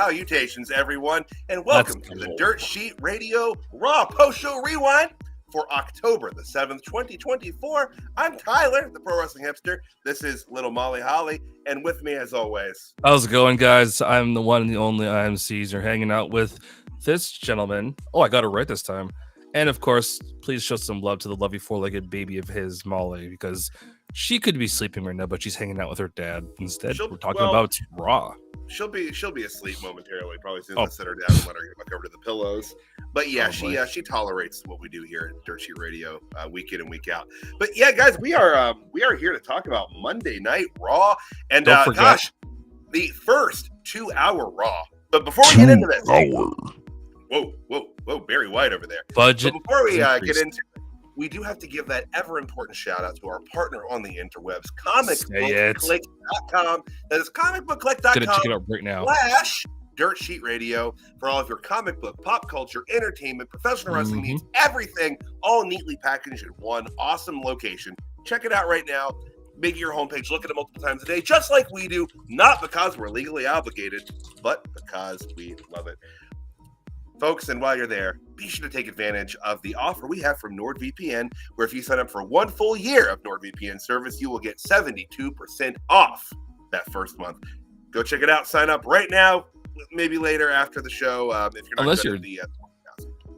Salutations, everyone, and welcome to the Dirt Sheet Radio Raw Post-Show Rewind for October the 7th, 2024. I'm Tyler, the Pro Wrestling Hipster. This is Little Molly Holly, and with me, as always... How's it going, guys? I'm the one and the only IMCs. You're hanging out with this gentleman. Oh, I got it right this time. And, of course, please show some love to the lovely four-legged baby of his, Molly, because she could be sleeping right now, but she's hanging out with her dad instead. We're talking about Raw. She'll be asleep momentarily, probably as soon as I set her down and let her get back over to the pillows. But yeah, she tolerates what we do here at Dirt Sheet Radio week in and week out. But yeah, guys, we are here to talk about Monday Night Raw, and gosh, the first 2-hour Raw. But before we get into this, whoa, Barry White over there. Budget. But before we get into it, we do have to give that ever important shout out to our partner on the interwebs, comicbookclick.com. That is comicbookclick.com. Gonna check it out right now. /Dirt Sheet Radio for all of your comic book, pop culture, entertainment, professional wrestling needs, everything, all neatly packaged in one awesome location. Check it out right now. Make it your homepage. Look at it multiple times a day, just like we do. Not because we're legally obligated, but because we love it. Folks, and while you're there, be sure to take advantage of the offer we have from NordVPN, where if you sign up for 1 full year of NordVPN service, you will get 72% off that first month. Go check it out. Sign up right now, maybe later after the show. If you're not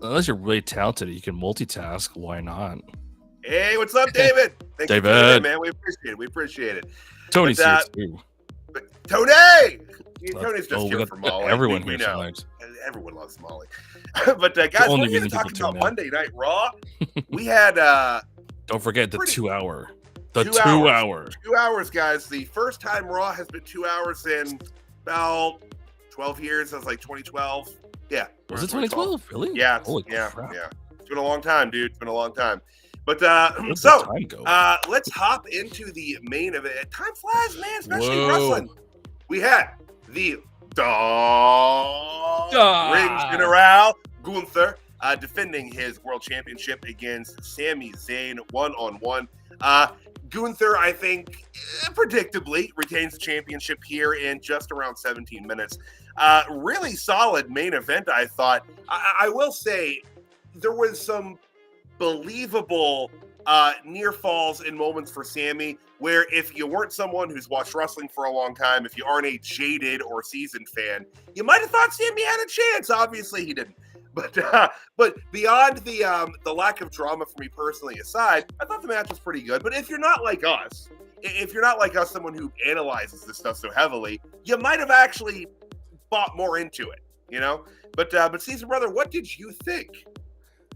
unless you're really talented, you can multitask. Why not? Hey, what's up, David? Thanks David, for tuning in, man. We appreciate it. Tony's here too. Tony! Tony's just here for Molly. Everyone here tonight. Everyone loves Molly. But guys, we're here to talk about Monday Night Raw. We had don't forget the 2 hour. 2 hours, guys. The first time Raw has been 2 hours in about 12 years. That was like 2012. Yeah. Was it 2012? Really? Yeah. Holy crap. Yeah. It's been a long time, dude. It's been a long time. But let's hop into the main event. Time flies, man, especially in wrestling. We had the Ring General Gunther defending his world championship against Sami Zayn one-on-one. Gunther, I think, predictably retains the championship here in just around 17 minutes. Really solid main event, I thought. I will say there was some believable near falls in moments for Sami, where if you weren't someone who's watched wrestling for a long time, if you aren't a jaded or seasoned fan, you might have thought Sami had a chance. Obviously, he didn't. But beyond the lack of drama for me personally aside, I thought the match was pretty good. But if you're not like us, someone who analyzes this stuff so heavily, you might have actually bought more into it, you know? But Caesar Brother, what did you think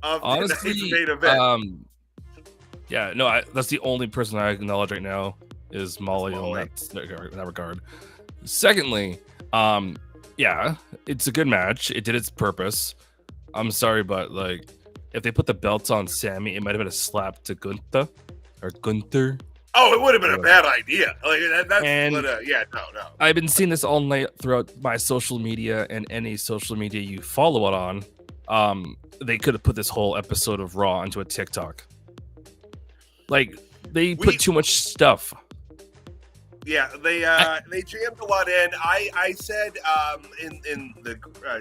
of the main event? That's the only person I acknowledge right now is Molly in that regard. Secondly, it's a good match. It did its purpose. I'm sorry, but like, if they put the belts on Sami, it might have been a slap to Gunther. Oh, it would have been a bad idea. Like no. I've been seeing this all night throughout my social media and any social media you follow it on. They could have put this whole episode of Raw onto a TikTok. Like, they put too much stuff. Yeah, they jammed a lot in. I said in the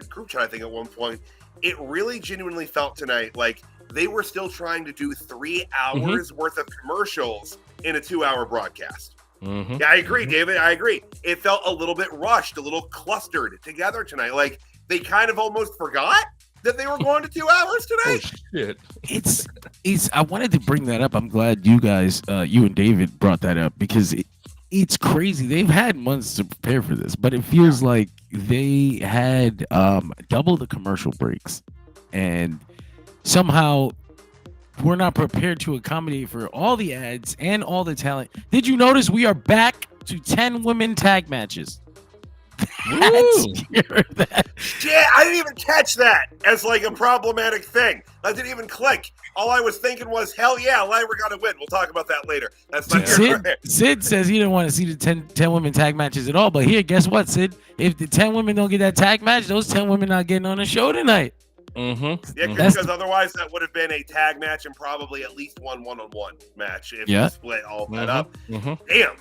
group chat, I think at one point, it really genuinely felt tonight like they were still trying to do 3 hours worth of commercials in a 2-hour broadcast. Yeah, I agree, David. I agree. It felt a little bit rushed, a little clustered together tonight. Like, they kind of almost forgot that they were going to 2 hours tonight. Oh, shit. I wanted to bring that up. I'm glad you guys, you and David brought that up, because it's crazy. They've had months to prepare for this, but it feels like they had double the commercial breaks, and somehow we're not prepared to accommodate for all the ads and all the talent. Did you notice we are back to 10 women tag matches? Yeah, I didn't even catch that as like a problematic thing. That didn't even click. All I was thinking was, hell yeah, Lyra got to win. We'll talk about that later. That's not Sid says he didn't want to see the 10 women tag matches at all. But here, guess what, Sid? If the 10 women don't get that tag match, those 10 women not getting on the show tonight. Mm-hmm. Yeah, because otherwise that would have been a tag match and probably at least one one-on-one match if you split all that up. Damn.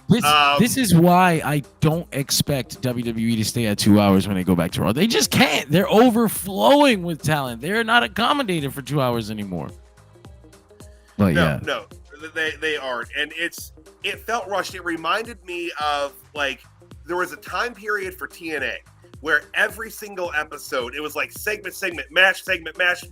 This is why I don't expect WWE to stay at 2 hours when they go back to Raw. They just can't. They're overflowing with talent. They're not accommodated for 2 hours anymore. But no, they aren't, and it felt rushed. It reminded me of like there was a time period for TNA where every single episode it was like segment, match, segment, match,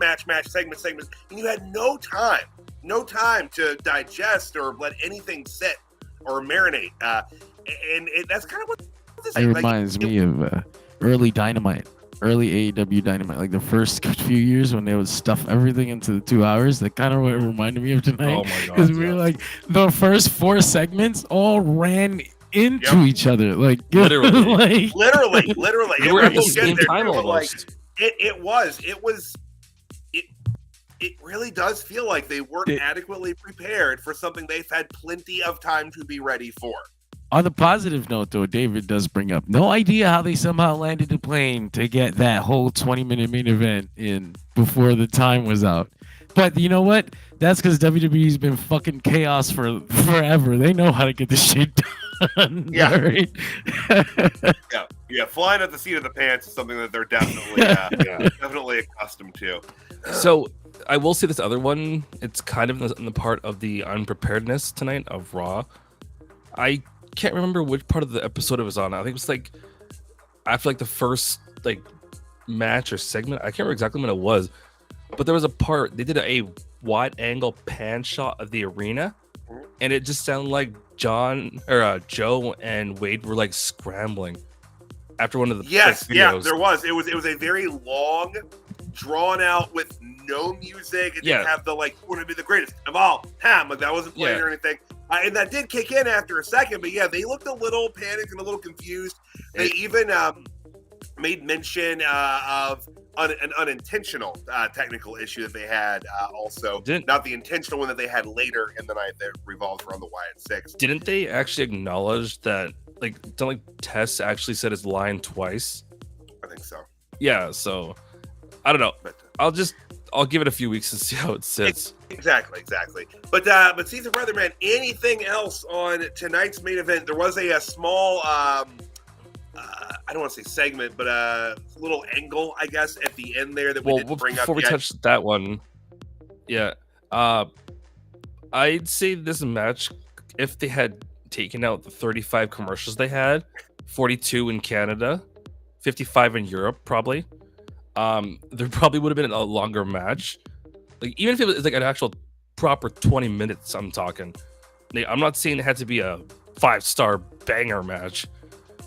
segment, and you had no time to digest or let anything sit or marinate. And that's kind of what this it reminds me of early Dynamite. Early AEW Dynamite, like the first few years when they would stuff everything into the 2 hours. That kind of what it reminded me of tonight. Oh my god! Because we were like the first 4 segments all ran into each other, like literally. literally. They were at the same time almost. It really does feel like they weren't adequately prepared for something they've had plenty of time to be ready for. On the positive note, though, David does bring up no idea how they somehow landed the plane to get that whole 20-minute main event in before the time was out. But you know what? That's because WWE's been fucking chaos for forever. They know how to get this shit done. Yeah. Right? Yeah. Flying at the seat of the pants is something that they're definitely accustomed to. So I will say this other one. It's kind of in the part of the unpreparedness tonight of Raw. I can't remember which part of the episode it was on. I think it was like after like the first like match or segment. I can't remember exactly when it was, but there was a part they did a wide angle pan shot of the arena, and it just sounded like Joe and Wade were like scrambling after one of the videos. There was. It was a very long, drawn out with no music. It didn't have the like want to be the greatest of all time. Like that wasn't playing or anything. And that did kick in after a second, but they looked a little panicked and a little confused. They even made mention of an unintentional technical issue that they had also. Not the intentional one that they had later in the night that revolved around the Wyatt Six. Didn't they actually acknowledge that, like Tess actually said his line twice? I think so. Yeah, so I don't know. But, I'll give it a few weeks and see how it sits. Exactly. But Caesar Brother, man, anything else on tonight's main event? There was a small, I don't want to say segment, but a little angle, I guess, at the end there that we didn't bring up before we touch that one. Yeah. I'd say this match, if they had taken out the 35 commercials they had, 42 in Canada, 55 in Europe, probably. There probably would have been a longer match. Like even if it was like an actual proper 20 minutes, I'm talking. I'm not saying it had to be a 5-star banger match,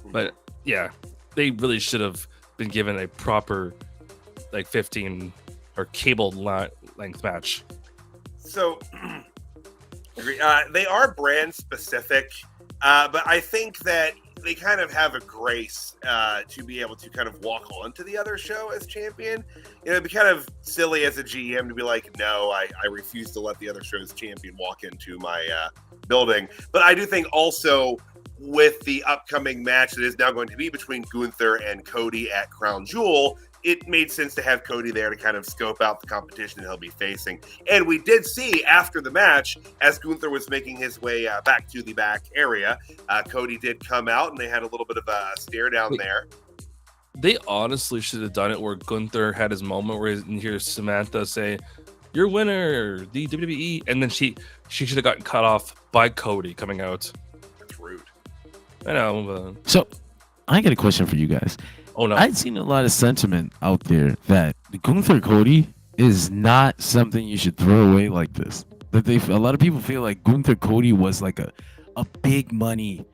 but yeah, they really should have been given a proper like 15 or cable length match. So they are brand specific, but I think that they kind of have a grace to be able to kind of walk onto the other show as champion. It'd be kind of silly as a GM to be like, no, I refuse to let the other show's champion walk into my building. But I do think also with the upcoming match that is now going to be between Gunther and Cody at Crown Jewel, it made sense to have Cody there to kind of scope out the competition he'll be facing. And we did see after the match, as Gunther was making his way back to the back area, Cody did come out and they had a little bit of a stare down there. They honestly should have done it where Gunther had his moment where you hear Samantha say, "Your winner, the WWE," and then she should have gotten cut off by Cody coming out. That's rude. I know. So I got a question for you guys. Oh no! I'd seen a lot of sentiment out there that Gunther Cody is not something you should throw away like this. That a lot of people feel like Gunther Cody was like a big money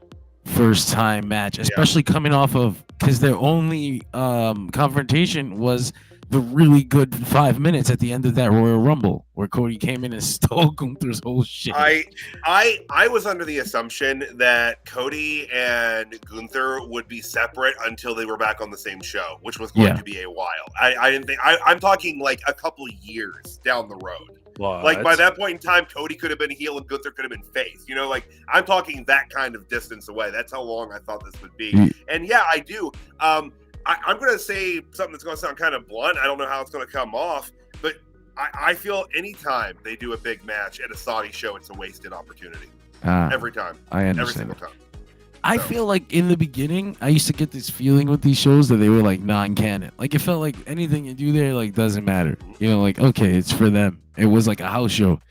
first time match, especially coming off of because their only confrontation was the really good 5 minutes at the end of that Royal Rumble where Cody came in and stole Gunther's whole shit. I was under the assumption that Cody and Gunther would be separate until they were back on the same show, which was going to be a while. I didn't think I'm talking like a couple of years down the road. What? Like by that point in time, Cody could have been heel and Gunther could have been face. You know, like I'm talking that kind of distance away. That's how long I thought this would be. And yeah, I do. I'm going to say something that's going to sound kind of blunt. I don't know how it's going to come off, but I feel anytime they do a big match at a Saudi show, it's a wasted opportunity. Every time. I understand. Every single time. I feel like in the beginning, I used to get this feeling with these shows that they were like non-canon. Like it felt like anything you do there like doesn't matter. You know, like okay, it's for them. It was like a house show.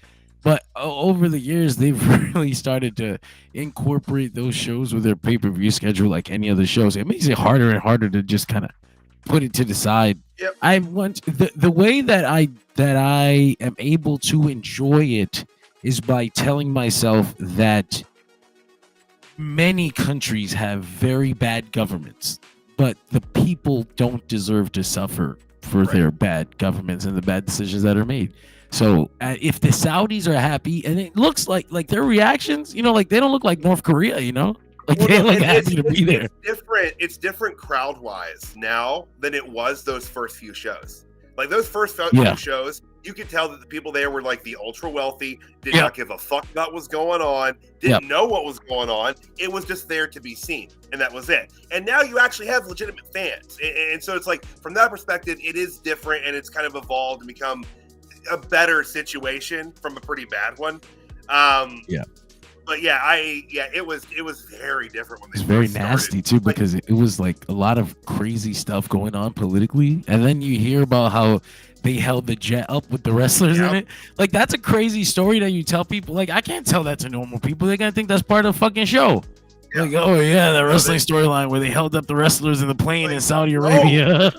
But over the years, they've really started to incorporate those shows with their pay-per-view schedule like any other shows. It makes it harder and harder to just kind of put it to the side. Yep. I want the way that I am able to enjoy it is by telling myself that many countries have very bad governments, but the people don't deserve to suffer for their bad governments and the bad decisions that are made. So if the Saudis are happy, and it looks like their reactions, you know, like they don't look like North Korea, you know, like they look happy to be there. It's different crowd wise now than it was those first few shows. Like those first few shows, you could tell that the people there were like the ultra wealthy, did not give a fuck about what was going on, didn't know what was going on. It was just there to be seen, and that was it. And now you actually have legitimate fans, and so it's like from that perspective, it is different, and it's kind of evolved and become a better situation from a pretty bad one. But it was very different when they It's very started. nasty too, because it was like a lot of crazy stuff going on politically, and then you hear about how they held the jet up with the wrestlers in it. Like that's a crazy story that you tell people. Like I can't tell that to normal people. They're gonna think that's part of the fucking show. Yeah. Like, oh yeah, the wrestling storyline where they held up the wrestlers in the plane in Saudi Arabia.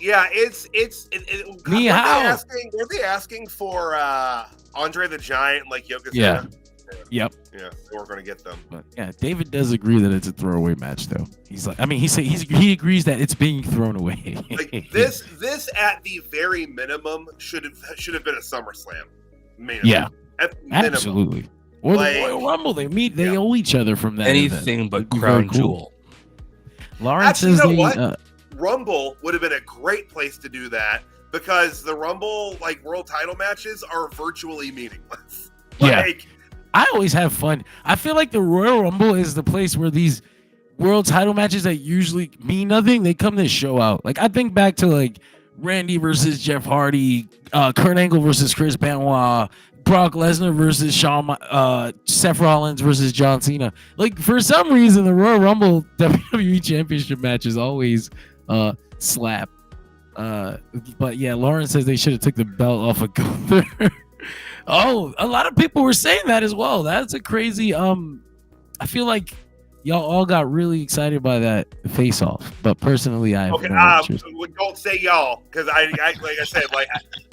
Were they asking for Andre the Giant like Yokozuna? Yeah. Yep. Yeah, they were going to get them. But yeah, David does agree that it's a throwaway match, though. He's like, I mean, he agrees that it's being thrown away. Like this at the very minimum should have been a SummerSlam. Yeah, absolutely. Or like, the Royal Rumble, they owe each other from that. Anything event. but crown jewel. Lawrence says what? Rumble would have been a great place to do that because the Rumble like world title matches are virtually meaningless. I always have fun. I feel like the Royal Rumble is the place where these world title matches that usually mean nothing, they come to show out. Like I think back to like Randy versus Jeff Hardy, Kurt Angle versus Chris Benoit, Brock Lesnar versus Seth Rollins versus John Cena. Like for some reason, the Royal Rumble WWE Championship match is always slap. But yeah, Lauren says they should have took the belt off of Gunther. Oh, a lot of people were saying that as well. That's a crazy. I feel like y'all all got really excited by that face-off, but personally, I have no interest. Don't say y'all, because I like I said, like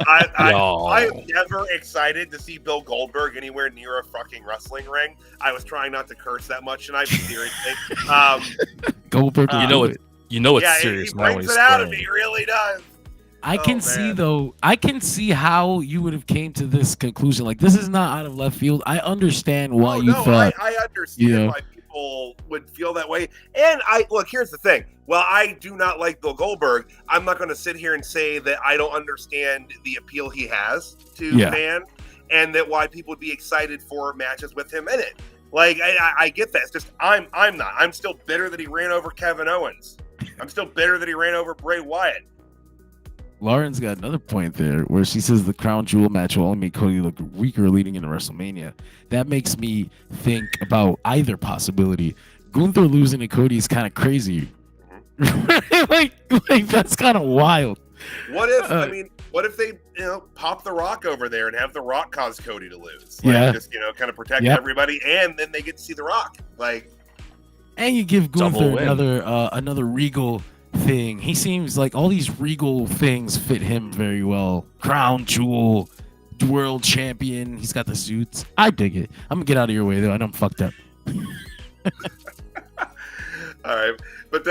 I am never excited to see Bill Goldberg anywhere near a fucking wrestling ring. I was trying not to curse that much tonight, but seriously, Goldberg, you know it's serious. He brings it out of me. He really does. I can see how you would have came to this conclusion. Like this is not out of left field. I understand why you thought. I understand why people would feel that way. And here's the thing. While I do not like Bill Goldberg, I'm not going to sit here and say that I don't understand the appeal he has to fans, and that why people would be excited for matches with him in it. Like I get that. It's just I'm not. I'm still bitter that he ran over Kevin Owens. I'm still bitter that he ran over Bray Wyatt. Lauren's got another point there where she says the crown jewel match will only make Cody look weaker leading into WrestleMania. That makes me think about either possibility. Gunther losing to Cody is kind of crazy. like that's kind of wild. What if they pop the Rock over there and have the Rock cause Cody to lose? Just kind of protect everybody, and then they get to see the Rock. And you give Gunther another regal thing. He seems like all these regal things fit him very well. Crown jewel, world champion. He's got the suits. I dig it. I'm gonna get out of your way though. I know I'm fucked up. All right, but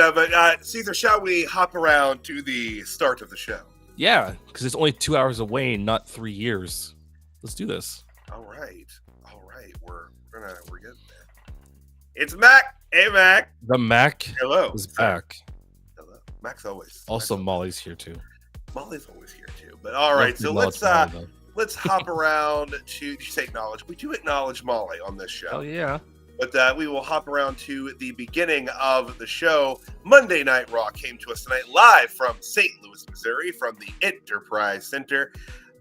Caesar, shall we hop around to the start of the show? Yeah, because it's only 2 hours away, not 3 years. Let's do this. All right. We're getting there. It's Mac. Hey, Mac. The Mac. Hello. Is back. Mac's always. Also, Molly's here too. Molly's always here too. But all right, so let's hop around to. Did you say acknowledge? We do acknowledge Molly on this show. Oh yeah. But we will hop around to the beginning of the show. Monday Night Raw came to us tonight live from St. Louis, Missouri, from the Enterprise Center.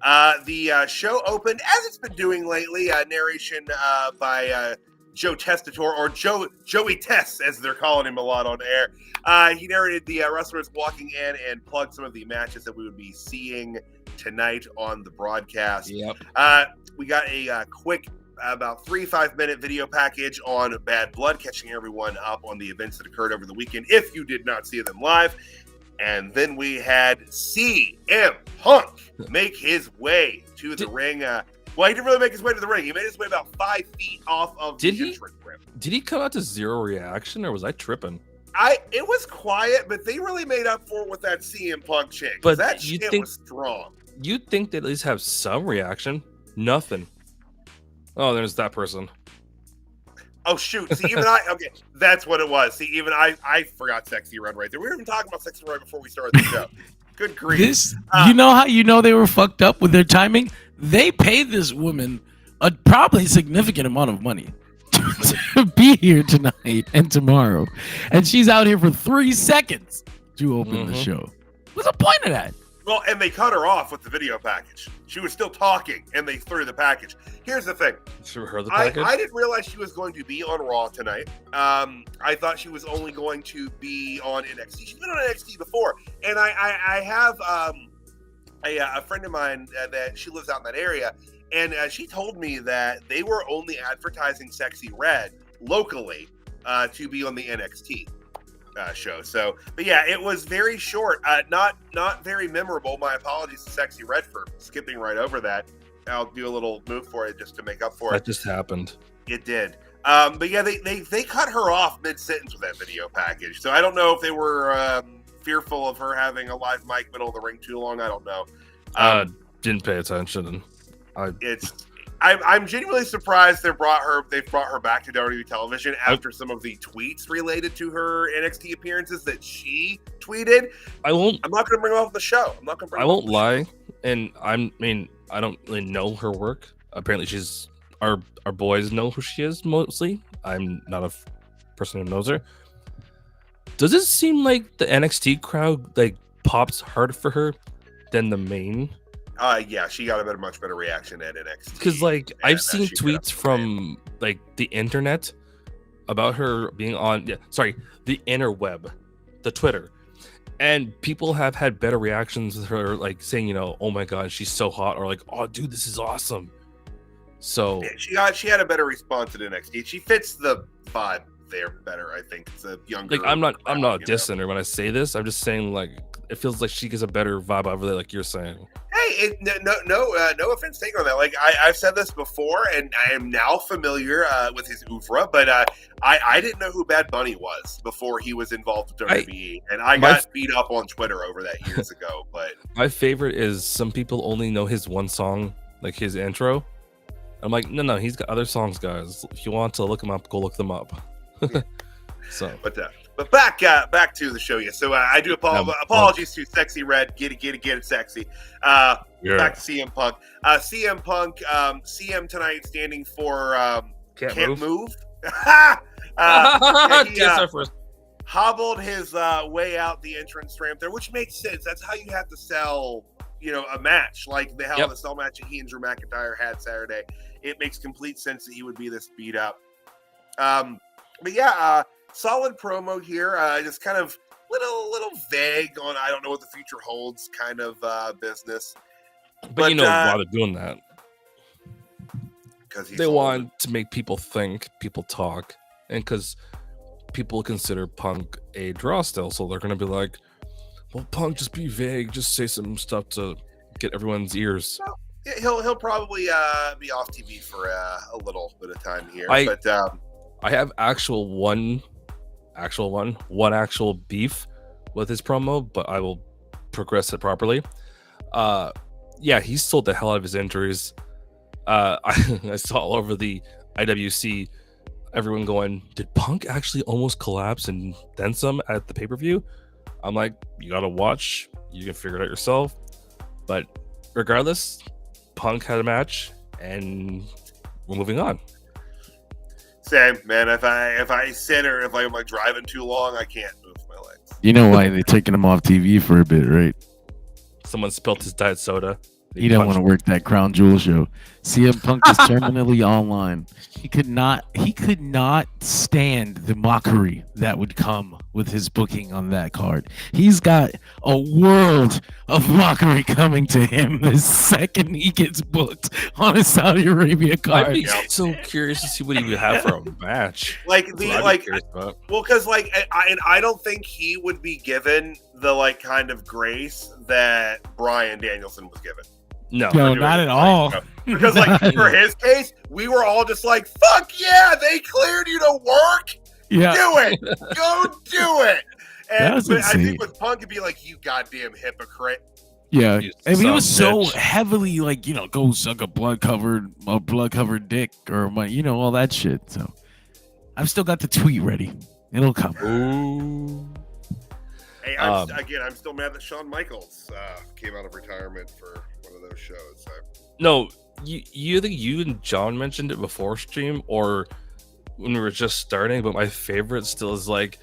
The show opened, as it's been doing lately, narration by Joe Testator, or Joey Tess, as they're calling him a lot on air. He narrated the wrestlers walking in and plugged some of the matches that we would be seeing tonight on the broadcast. Yep. We got a quick, about 3-5 minute video package on Bad Blood, catching everyone up on the events that occurred over the weekend if you did not see them live. And then we had CM Punk make his way to the ring. Well, he didn't really make his way to the ring. He made his way about 5 feet off of the entrance ramp. Did he come out to zero reaction, or was I tripping? It was quiet, but they really made up for it with that CM Punk chant. But that shit was strong. You'd think they'd at least have some reaction. Nothing. Oh, there's that person. Oh, shoot. See, even okay, that's what it was. See, even I forgot Sexy Red right there. We were even talking about Sexy Red before we started the show. Good grief. You know how you know they were fucked up with their timing? They paid this woman a probably significant amount of money to be here tonight and tomorrow. And she's out here for 3 seconds to open the show. What's the point of that? Well, and they cut her off with the video package. She was still talking, and they threw the package. Here's the thing. I didn't realize she was going to be on Raw tonight. I thought she was only going to be on NXT. She's been on NXT before. And I have a friend of mine that she lives out in that area, and she told me that they were only advertising Sexy Red locally to be on the NXT show. So, but yeah, it was very short, not very memorable. My apologies to Sexy Red for skipping right over that. I'll do a little move for it just to make up for it. That just happened. It did. But yeah, they cut her off mid-sentence with that video package. So I don't know if they were fearful of her having a live mic middle of the ring too long. I don't know. Didn't pay attention. I'm genuinely surprised they brought her back to WWE television after some of the tweets related to her NXT appearances that she tweeted. I'm not going to bring her off the show. I won't lie, and I don't really know her work. Apparently, our boys know who she is mostly. I'm not a person who knows her. Does it seem like the NXT crowd pops harder for her than the main? Yeah, she got a much better reaction at NXT. Because I've seen tweets from the internet about her being on the interweb, the Twitter, and people have had better reactions with her, saying, oh my god, she's so hot, or oh dude, this is awesome. So yeah, she had a better response at NXT. She fits the vibe there better, I think. It's a younger. I'm not dissing her when I say this. I'm just saying it feels like she gets a better vibe over there, like you're saying. Hey, no offense taken on that. I've said this before, and I am now familiar with his oeuvre, but I didn't know who Bad Bunny was before he was involved with WWE, and I got beat up on Twitter over that years ago. But my favorite is some people only know his one song, his intro. I'm like, no, he's got other songs, guys. If you want to look them up, go look them up. So, but back to the show. Yeah, so I do apologies to Sexy Red. Get it, sexy. Back to CM Punk. CM Punk. CM tonight standing for can't move. He hobbled his way out the entrance ramp there, which makes sense. That's how you have to sell, a match like the Hell in a Cell match that he and Drew McIntyre had Saturday. It makes complete sense that he would be this beat up. But yeah, solid promo here. Just kind of little vague on I don't know what the future holds kind of business. But why they're doing that? Because they want to make people think, people talk, and because people consider Punk a draw still, so they're going to be like, well, Punk, just be vague, just say some stuff to get everyone's ears. Well, he'll probably be off TV for a little bit of time here. I have one actual beef with his promo, but I will progress it properly. He sold the hell out of his injuries. I saw all over the IWC everyone going, did Punk actually almost collapse and then some at the pay-per-view? I'm like, you gotta watch, you can figure it out yourself. But regardless, Punk had a match and we're moving on. Same, man. If I sit or if I'm like driving too long, I can't move my legs. You know why they're taking him off TV for a bit, right? Someone spilled his diet soda. He don't want to work that Crown Jewel show. CM Punk is terminally online. He could not stand the mockery that would come with his booking on that card. He's got a world of mockery coming to him the second he gets booked on a Saudi Arabia card. I'd be so curious to see what he would have for a match. Because I don't think he would be given the like kind of grace that Bryan Danielson was given. No, not at all. Because like for his case, we were all just like, "Fuck yeah, they cleared you to work. Yeah, do it, go do it." And was but I insane. think with Punk, it'd be like, "You goddamn hypocrite." Yeah, and he was so bitch. heavily like, go suck a blood covered dick or all that shit. So I've still got the tweet ready. It'll come. Ooh. Hey, I'm still mad that Shawn Michaels came out of retirement for one of those shows. No, you think you and John mentioned it before stream or when we were just starting, but my favorite still is like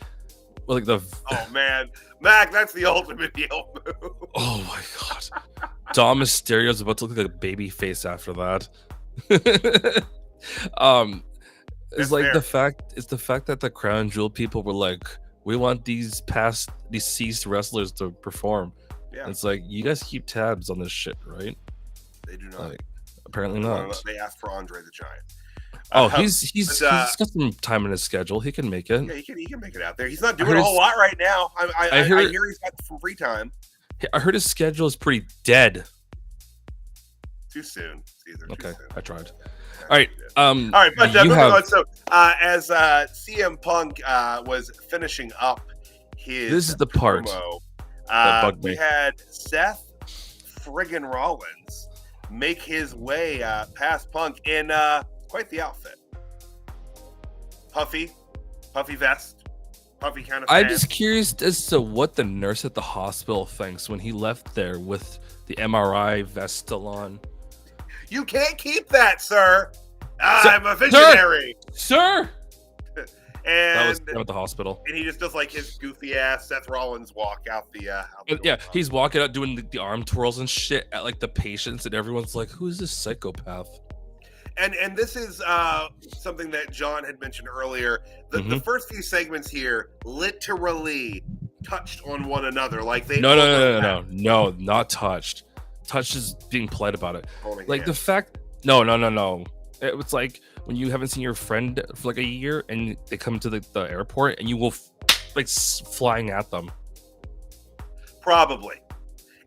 the Oh man, Mac, that's the ultimate heel move. oh my god, Dom Mysterio's about to look like a baby face after that. It's like fair. the fact that the Crown Jewel people were like, we want these deceased wrestlers to perform. Yeah, It's like, you guys keep tabs on this shit, right? they do not. Like, apparently not. They asked for Andre the Giant. Oh, he's got some time in his schedule. He can make it. Yeah, he can make it out there. He's not doing a whole lot right now. I hear he's got some free time. I heard his schedule is pretty dead. Too soon. Caesar, Okay, too soon. I tried. All right. All right, but you moving have- on. So, as CM Punk was finishing up his This is the part promo, that bugged we me. had Seth friggin' Rollins make his way past Punk in quite the outfit. Puffy vest, puffy kind of. I'm just curious as to what the nurse at the hospital thinks when he left there with the MRI vest still on. You can't keep that, sir. I'm a visionary, Sir. That and was him at the hospital. he just does like his goofy ass Seth Rollins walk out the. Yeah, he's walking out doing the arm twirls and shit at like the patients, and everyone's like, "Who's this psychopath?" And this is something that John had mentioned earlier. The first few segments here literally touched on one another, like they. No, not touched. Touched is being polite about it. Like the fact, no. It was like when you haven't seen your friend for like a year and they come to the airport and you will flying at them. Probably,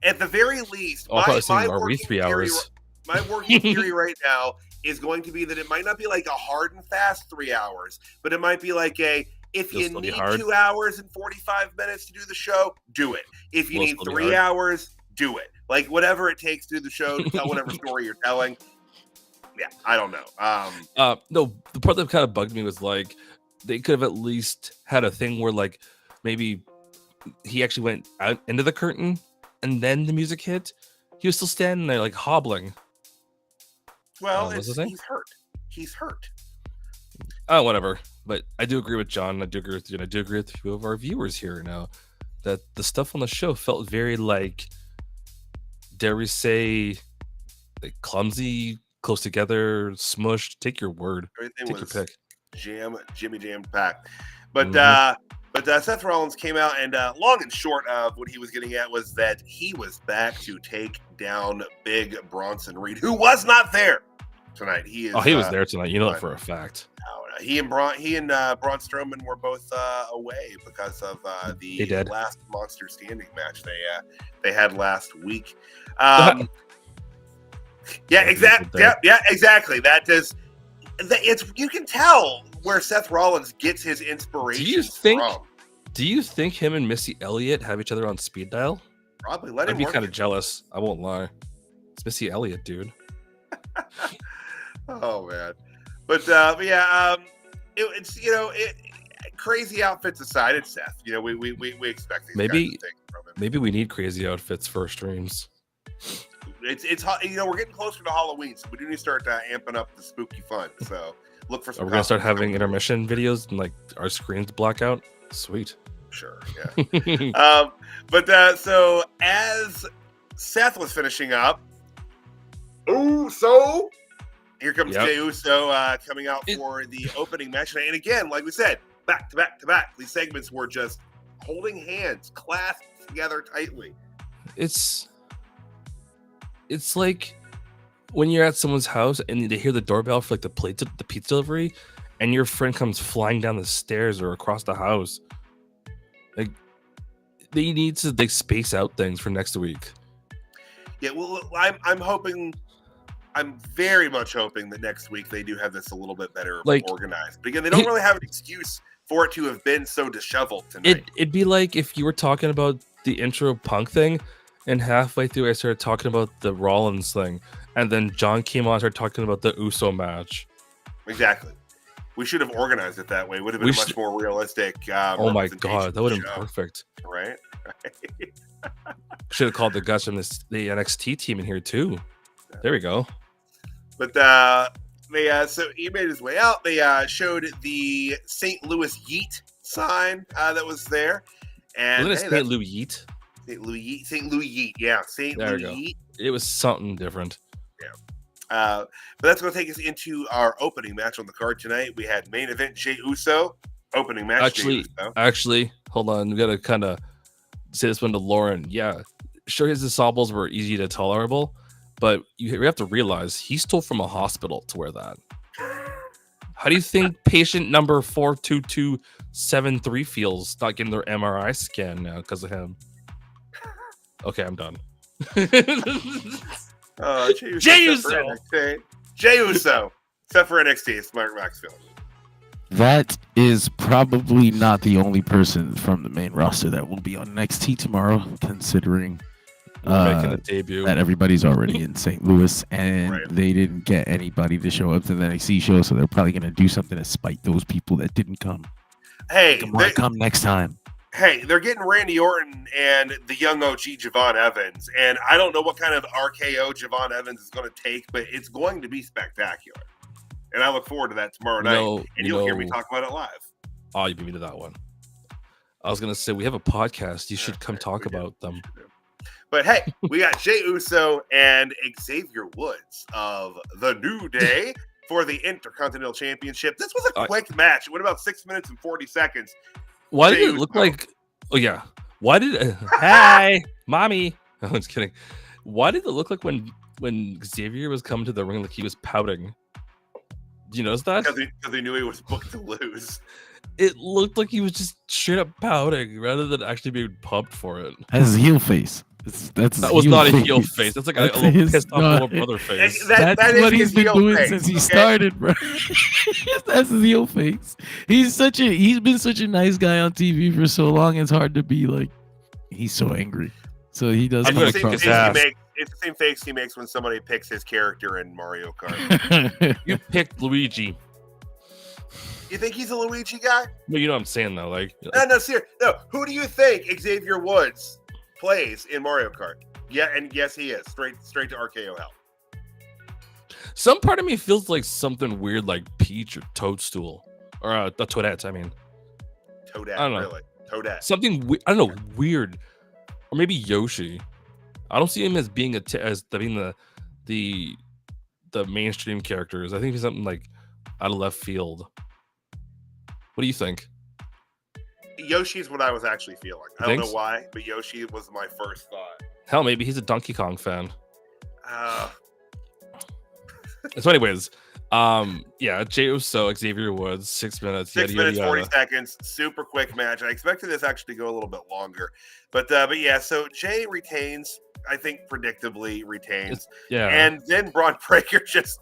at the very least, I'll probably see you already 3 hours. My working theory right now is going to be that it might not be like a hard and fast 3 hours, but it might be like if you need 2 hours and 45 minutes to do the show, do it. If you need 3 hours, do it. Like whatever it takes to do the show to tell whatever story you're telling. Yeah, I don't know. No, the part that kind of bugged me was like they could have at least had a thing where like maybe he actually went out into the curtain and then the music hit. He was still standing there like hobbling. Well, he's hurt. He's hurt. Oh, whatever. But I do agree with John. I do agree with you. And I do agree with a few of our viewers here now that the stuff on the show felt very like, dare we say, like clumsy, close together, smushed. Take your word. Everything Take was your pick. Jimmy jammed packed. But Seth Rollins came out, and long and short of what he was getting at was that he was back to take down Big Bronson Reed, who was not there tonight. He was there tonight. You know that for a fact. He and Braun Strowman were both away because of the last Monster Standing match they had last week. Yeah, exactly. Yeah, exactly. You can tell where Seth Rollins gets his inspiration from. Do you think him and Missy Elliott have each other on speed dial? Probably. I'd be kind of jealous. I won't lie. It's Missy Elliott, dude. Oh man, but yeah, it's crazy outfits aside, it's Seth. We expect these kinds of things from him. Maybe we need crazy outfits for streams. It's we're getting closer to Halloween, so we do need to start amping up the spooky fun. So Look for some. Are we gonna start costumes having coming. intermission videos and like our screens black out? Sweet. Sure, yeah. So as Seth was finishing up, here comes Yep. Jey Uso coming out for the opening match tonight. And again, like we said, back to back to back. These segments were just holding hands, clasped together tightly. It's like when you're at someone's house and they hear the doorbell for like the pizza delivery, and your friend comes flying down the stairs or across the house. Like they need to like space out things for next week. Yeah, well, I'm very much hoping that next week they do have this a little bit better organized. Because they don't really have an excuse for it to have been so disheveled tonight. It'd be like if you were talking about the intro Punk thing, and halfway through I started talking about the Rollins thing, and then John came on and started talking about the Uso match. Exactly. We should have organized it that way. It would have been a much more realistic. Oh my god, that would have been perfect. Right? Should have called the guys from the NXT team in here too. There we go. But so he made his way out. They showed the St. Louis Yeet sign that was there. And Wasn't it St. Louis Yeet? St. Louis Yeet. St. Louis Yeet. Yeah, St. Louis Yeet. It was something different. Yeah. But that's going to take us into our opening match on the card tonight. We had main event Jey Uso. Opening match. Actually, hold on. We got to kind of say this one to Lauren. Yeah, sure, his ensembles were easy to tolerable, but you have to realize he stole from a hospital to wear that. How do you think patient number 42273 feels not getting their MRI scan now because of him? Okay, I'm done. Jey Uso. Jey Uso. Except for NXT, Smart Maxfield. That is probably not the only person from the main roster that will be on NXT tomorrow, considering making a debut. That everybody's already in St. Louis, and they didn't get anybody to show up to the NXT show, so they're probably going to do something to spite those people that didn't come. Hey, come next time. Hey, they're getting Randy Orton and the young OG Javon Evans, and I don't know what kind of RKO Javon Evans is going to take, but it's going to be spectacular. And I look forward to that tomorrow night, and you'll hear me talk about it live. Oh, you beat me to that one. I was going to say, we have a podcast. You should come talk about them. But hey, we got Jey Uso and Xavier Woods of The New Day for the Intercontinental Championship. This was a quick match. It went about 6 minutes and 40 seconds. Why did it look like... Oh, yeah. Why did... Hi, mommy. No, I'm just kidding. Why did it look like when Xavier was coming to the ring like he was pouting? Do you notice that? Because he knew he was booked to lose. It looked like he was just straight up pouting rather than actually being pumped for it. That's his heel face. That was not a heel face. That's like a little pissed off little brother face. That's what he's been doing since he started, bro. That's his heel face. He's been such a nice guy on TV for so long. It's hard to be like, he's so angry. So he does. It's the same face he makes when somebody picks his character in Mario Kart. You picked Luigi. You think he's a Luigi guy? No, you know what I'm saying though. No, seriously. No, who do you think Xavier Woods plays in Mario Kart? Yeah, and yes, he is straight to RKO hell. Some part of me feels like something weird, like Peach or Toadstool, or the Toadette. I mean, Toadette. I don't know. Really, Toadette. Something I don't know, weird, or maybe Yoshi. I don't see him as being the mainstream characters. I think he's something like out of left field. What do you think? Yoshi's what I was actually feeling. I don't know why, but Yoshi was my first thought. Hell, maybe he's a Donkey Kong fan. So, anyways, Jey Uso, Xavier Woods, 6 minutes. 6 minutes, 40 seconds. Super quick match. I expected this actually to go a little bit longer, but yeah. So Jey retains. I think predictably retains. Yeah. And then Braun Breaker just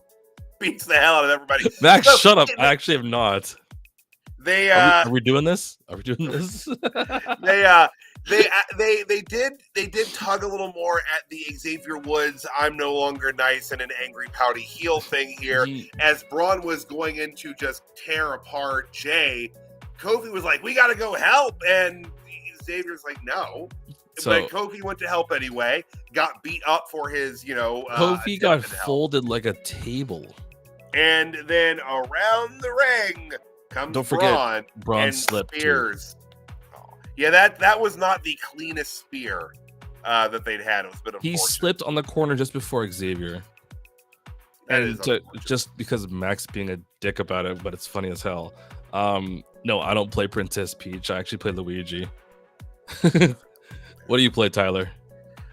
beats the hell out of everybody. Max, shut up. I actually have not. Are we doing this? Are we doing this? They did tug a little more at the Xavier Woods I'm no longer nice and an angry pouty heel thing here. As Braun was going in to just tear apart Jey, Kofi was like, we gotta go help, and Xavier's like, no. But Kofi went to help anyway, got beat up for his, Kofi got folded like a table. And then around the ring comes Don't forget, Braun and slipped too. spears. Oh, yeah, that was not the cleanest spear that they'd had. It was a bit He unfortunate. slipped on the corner just before Xavier. That And is just because Max being a dick about it, but it's funny as hell. No, I don't play Princess Peach. I actually play Luigi. What do you play, Tyler?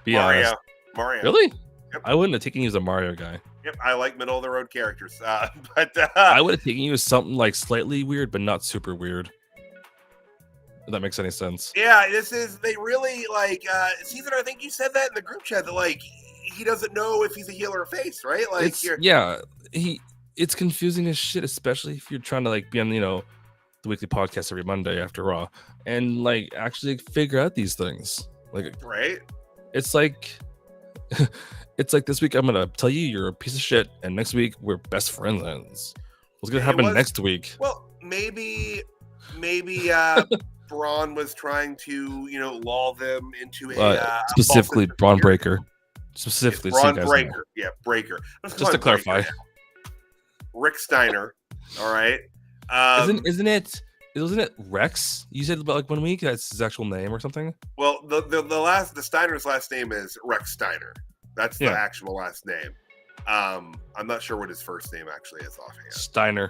Be honest. Mario. Really? Yep. I wouldn't have taken you as a Mario guy. Yep, I like middle of the road characters. But I would have taken you as something like slightly weird, but not super weird. If that makes any sense. yeah, they really like Caesar. I think you said that in the group chat that like he doesn't know if he's a heel or a face, right? Like It's confusing as shit, especially if you're trying to like be on the weekly podcast every Monday after Raw and like actually figure out these things. Like, right? It's like it's like this week I'm gonna tell you you're a piece of shit, and next week we're best friends. What's gonna happen next week? Well, maybe Braun was trying to lull them into a specifically Braun Breaker. Specifically, Braun Breaker. Yeah, Breaker. Just to clarify, Rick Steiner. All right. Isn't it Rex? You said about like 1 week. That's his actual name or something. Well, the Steiner's last name is Rex Steiner. That's the actual last name. I'm not sure what his first name actually is offhand. Steiner.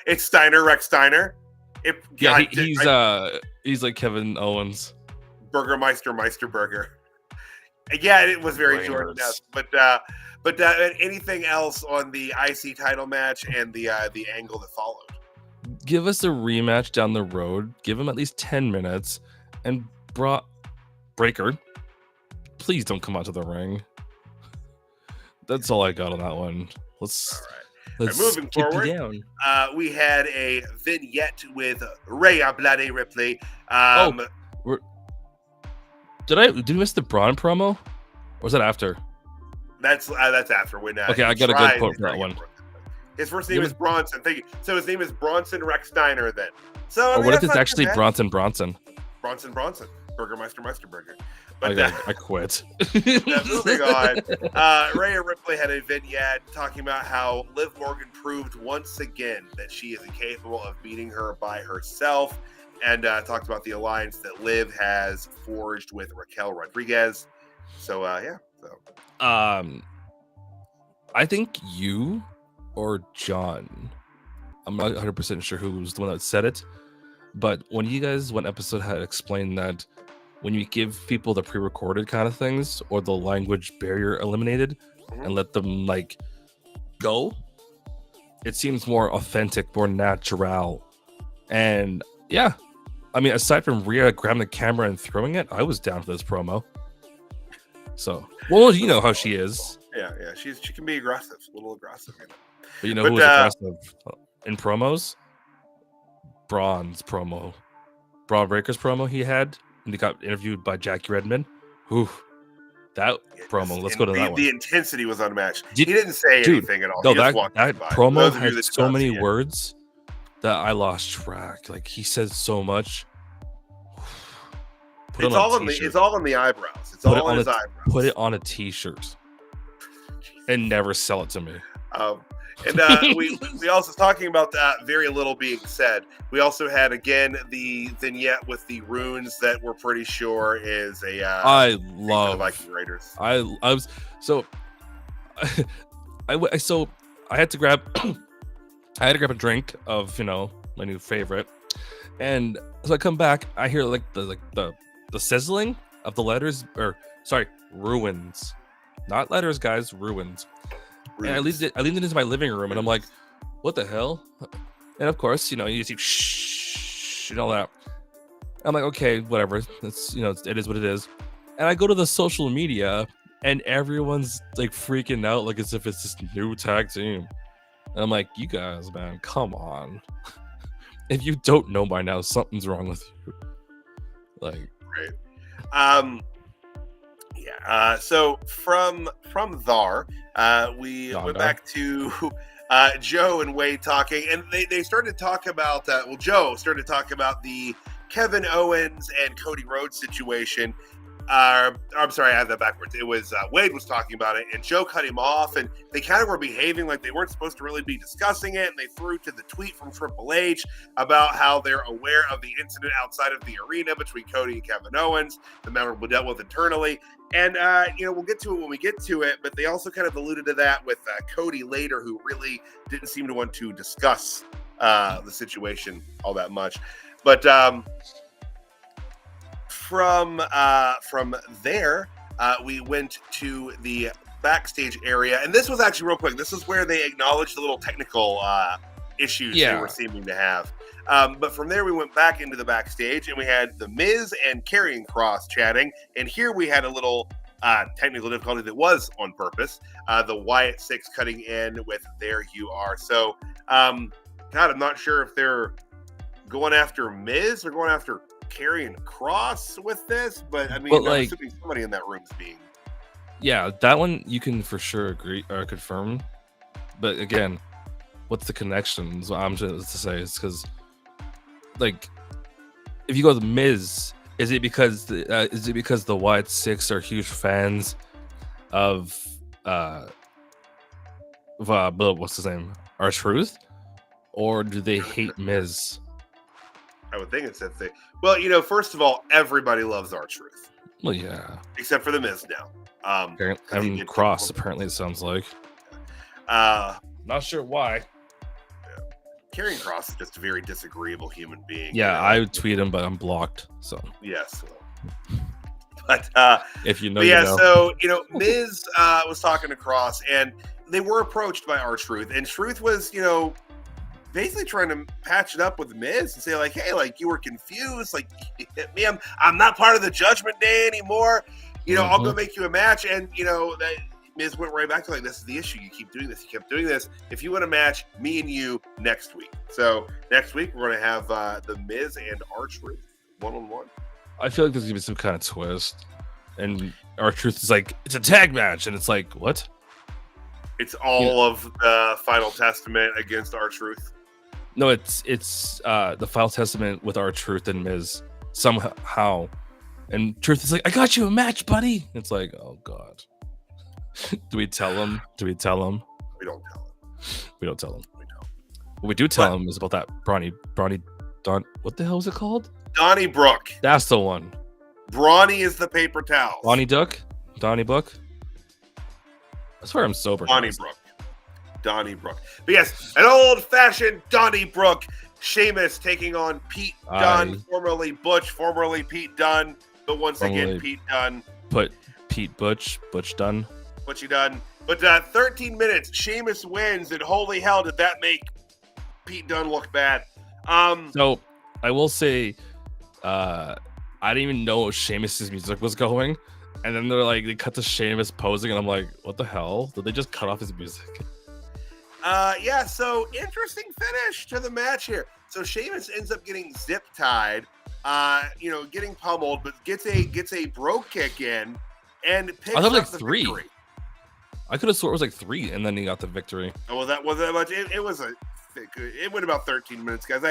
It's Steiner, Rex Steiner. He's like Kevin Owens. Burgermeister Meisterburger. Yeah, it was very Jordan-esque. But anything else on the IC title match and the angle that followed? Give us a rematch down the road. Give him at least 10 minutes. And Breaker, please don't come out to the ring. That's all I got on that one. Let's moving forward. We had a vignette with Rhea Bloody Ripley. Did we miss the Braun promo? Or was that after? That's after when. Okay, I got a good quote for that one. His first name is Bronson. Thank you. So his name is Bronson Rex Steiner then. So what if it's actually Bronson? Bronson. Burgermeister Meisterburger. But I quit. Moving on, Rhea Ripley had a vignette talking about how Liv Morgan proved once again that she is incapable of beating her by herself, and talked about the alliance that Liv has forged with Raquel Rodriguez. So I think you or John, I'm not 100% sure who was the one that said it, but when you guys one episode had explained that when you give people the pre-recorded kind of things or the language barrier eliminated and let them like go, it seems more authentic, more natural. And yeah, I mean, aside from Rhea grabbing the camera and throwing it, I was down for this promo. So, well, you know how she is. Yeah, she can be aggressive, a little aggressive. But who was aggressive in promos? Braun's promo. Braun Breaker's promo he had, and he got interviewed by Jackie Redmond. Whew. That promo, let's go to that one. The intensity was unmatched. He didn't say anything at all. No, that promo had so many words that I lost track. Like, he said so much. It's all on the eyebrows. It's all on his eyebrows. Put it on a t-shirt and never sell it to me. And we also talking about very little being said. We also had again the vignette with the runes that we're pretty sure is a I love the Viking Raiders. I was so I had to grab a drink of my new favorite, and so I come back, I hear like the sizzling of the letters, or sorry, ruins, not letters, guys, ruins. And I leaned it into my living room, and I'm like, what the hell? And of course, you see shh and all that. I'm like, okay, whatever. It's it is what it is. And I go to the social media, and everyone's like freaking out, like as if it's this new tag team. And I'm like, you guys, man, come on. If you don't know by now, something's wrong with you. Like, right. So from Thar, we went back to Joe and Wade talking, and they started to talk about Joe started to talk about the Kevin Owens and Cody Rhodes situation, I'm sorry, I have that backwards. It was Wade was talking about it, and Joe cut him off, and they kind of were behaving like they weren't supposed to really be discussing it, and they threw to the tweet from Triple H about how they're aware of the incident outside of the arena between Cody and Kevin Owens, the matter was dealt with internally, and we'll get to it when we get to it, but they also kind of alluded to that with Cody later, who really didn't seem to want to discuss the situation all that much, but From there, we went to the backstage area, and this was actually real quick. This is where they acknowledged the little technical issues they were seeming to have. But from there, we went back into the backstage, and we had The Miz and Karrion Kross chatting. And here we had a little technical difficulty that was on purpose. The Wyatt Six cutting in with "There You Are." So, God, I'm not sure if they're going after Miz or going after Karrion Kross with this, but I mean, I'm assuming somebody in that room is being. Yeah, that one you can for sure agree or confirm. But again, what's the connection? So I'm just to say it's because, like, if you go to Miz, is it because the Wyatt Six are huge fans of what's his name, R-Truth, or do they hate Miz? I would think it's that thing. Well, first of all, everybody loves R-Truth. Well, yeah. Except for The Miz now. And Cross, apparently, it sounds like. Not sure why. Yeah. Karrion Kross is just a very disagreeable human being. Yeah, I would tweet him, but I'm blocked. So yes. But if you know, but yeah. You know. So Miz was talking to Kross, and they were approached by R-Truth, and Truth was basically trying to patch it up with Miz and say like, hey, like you were confused, like you hit me, I'm not part of the Judgment Day anymore. I'll go make you a match, and that Miz went right back to like, this is the issue. You keep doing this. You kept doing this. If you want a match, me and you next week. So next week we're going to have the Miz and R-Truth one-on-one. I feel like there's gonna be some kind of twist, and R-Truth is like, it's a tag match, and it's like, what? It's all of the Final Testament against R-Truth. No, it's the Final Testament with R-Truth and Miz somehow, and Truth is like, I got you a match, buddy. It's like, oh god. Do we tell him? We don't tell him. We don't tell him. We don't. What we do tell him is about that Brawny Don. What the hell is it called? Donnybrook. That's the one. Brawny is the paper towel. Donnybrook. I swear I'm sober. Donnybrook. But yes, an old-fashioned Donnybrook. Sheamus taking on Pete Dunne, formerly Butch, formerly Pete Dunne, but once again Pete Dunne. But Pete Butch Dunne. Butchy Dunne. But 13 minutes, Sheamus wins, and holy hell, did that make Pete Dunne look bad. So I will say, I didn't even know Sheamus's music was going, and then they cut to Sheamus posing, and I'm like, what the hell? Did they just cut off his music? Yeah, so interesting finish to the match here. So Sheamus ends up getting zip tied, getting pummeled, but gets a brogue kick in and picks up the 3. victory. I could have swore it was like 3, and then he got the victory. Oh, well, that wasn't that much. It went about 13 minutes, guys.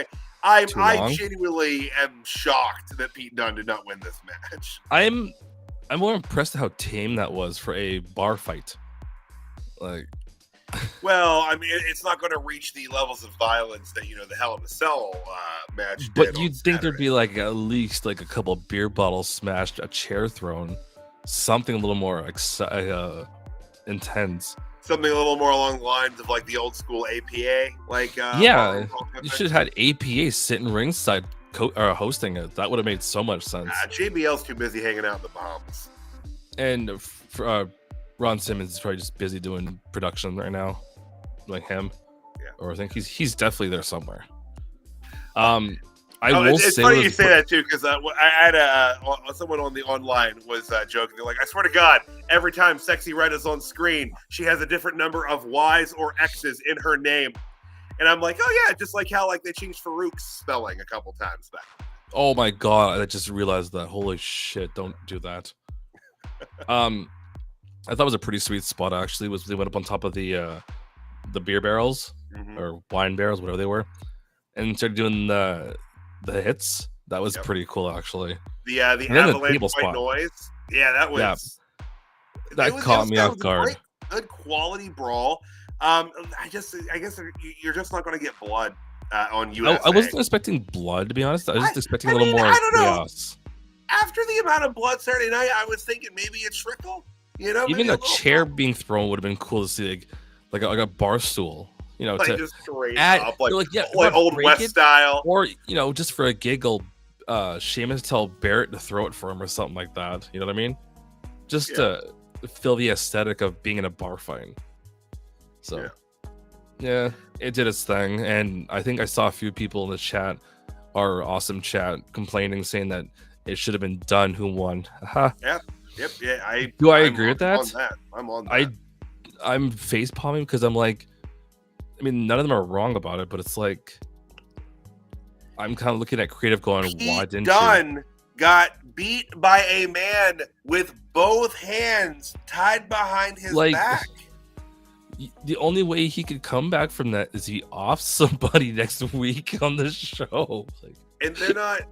I genuinely am shocked that Pete Dunne did not win this match. I'm more impressed at how tame that was for a bar fight. Like, well, I mean, it's not going to reach the levels of violence that the Hell in a Cell match. But you'd think there'd be like at least like a couple of beer bottles smashed, a chair thrown, something a little more intense. Something a little more along the lines of like the old school APA, like you should have had APA sitting ringside hosting it. That would have made so much sense. JBL's too busy hanging out in the Bahamas. And Ron Simmons is probably just busy doing production right now, like him. Yeah. Or I think he's definitely there somewhere. It's funny you say that too, because I had someone on the online was joking. They're like, I swear to God, every time Sexy Red is on screen, she has a different number of Y's or X's in her name. And I'm like, oh yeah, just like how they changed Farouk's spelling a couple times back. Oh my god, I just realized that. Holy shit, don't do that. I thought it was a pretty sweet spot actually. Was they went up on top of the beer barrels or wine barrels, whatever they were, and started doing the hits. That was pretty cool actually. The avalanche white noise. Yeah, that was that caught me off guard. Good quality brawl. I guess you're just not going to get blood on USA. I wasn't expecting blood, to be honest. I was just expecting a little more I don't know. chaos. After the amount of blood Saturday night, I was thinking maybe a trickle. You know, even a chair being thrown would have been cool to see, like a bar stool. You know, to just straight add, up, like like Old West style, or just for a giggle, Sheamus tell Barrett to throw it for him or something like that. You know what I mean? Just to fill the aesthetic of being in a bar fight. So, yeah, it did its thing, and I think I saw a few people in the chat, our awesome chat, complaining, saying that it should have been Dunne who won. Yep. Yeah. I agree with that? I'm on that. I'm face palming because I'm like, I mean, none of them are wrong about it, but it's like, I'm kind of looking at creative going, why didn't Dunne got beat by a man with both hands tied behind his back. The only way he could come back from that is he off somebody next week on the show. And they're not.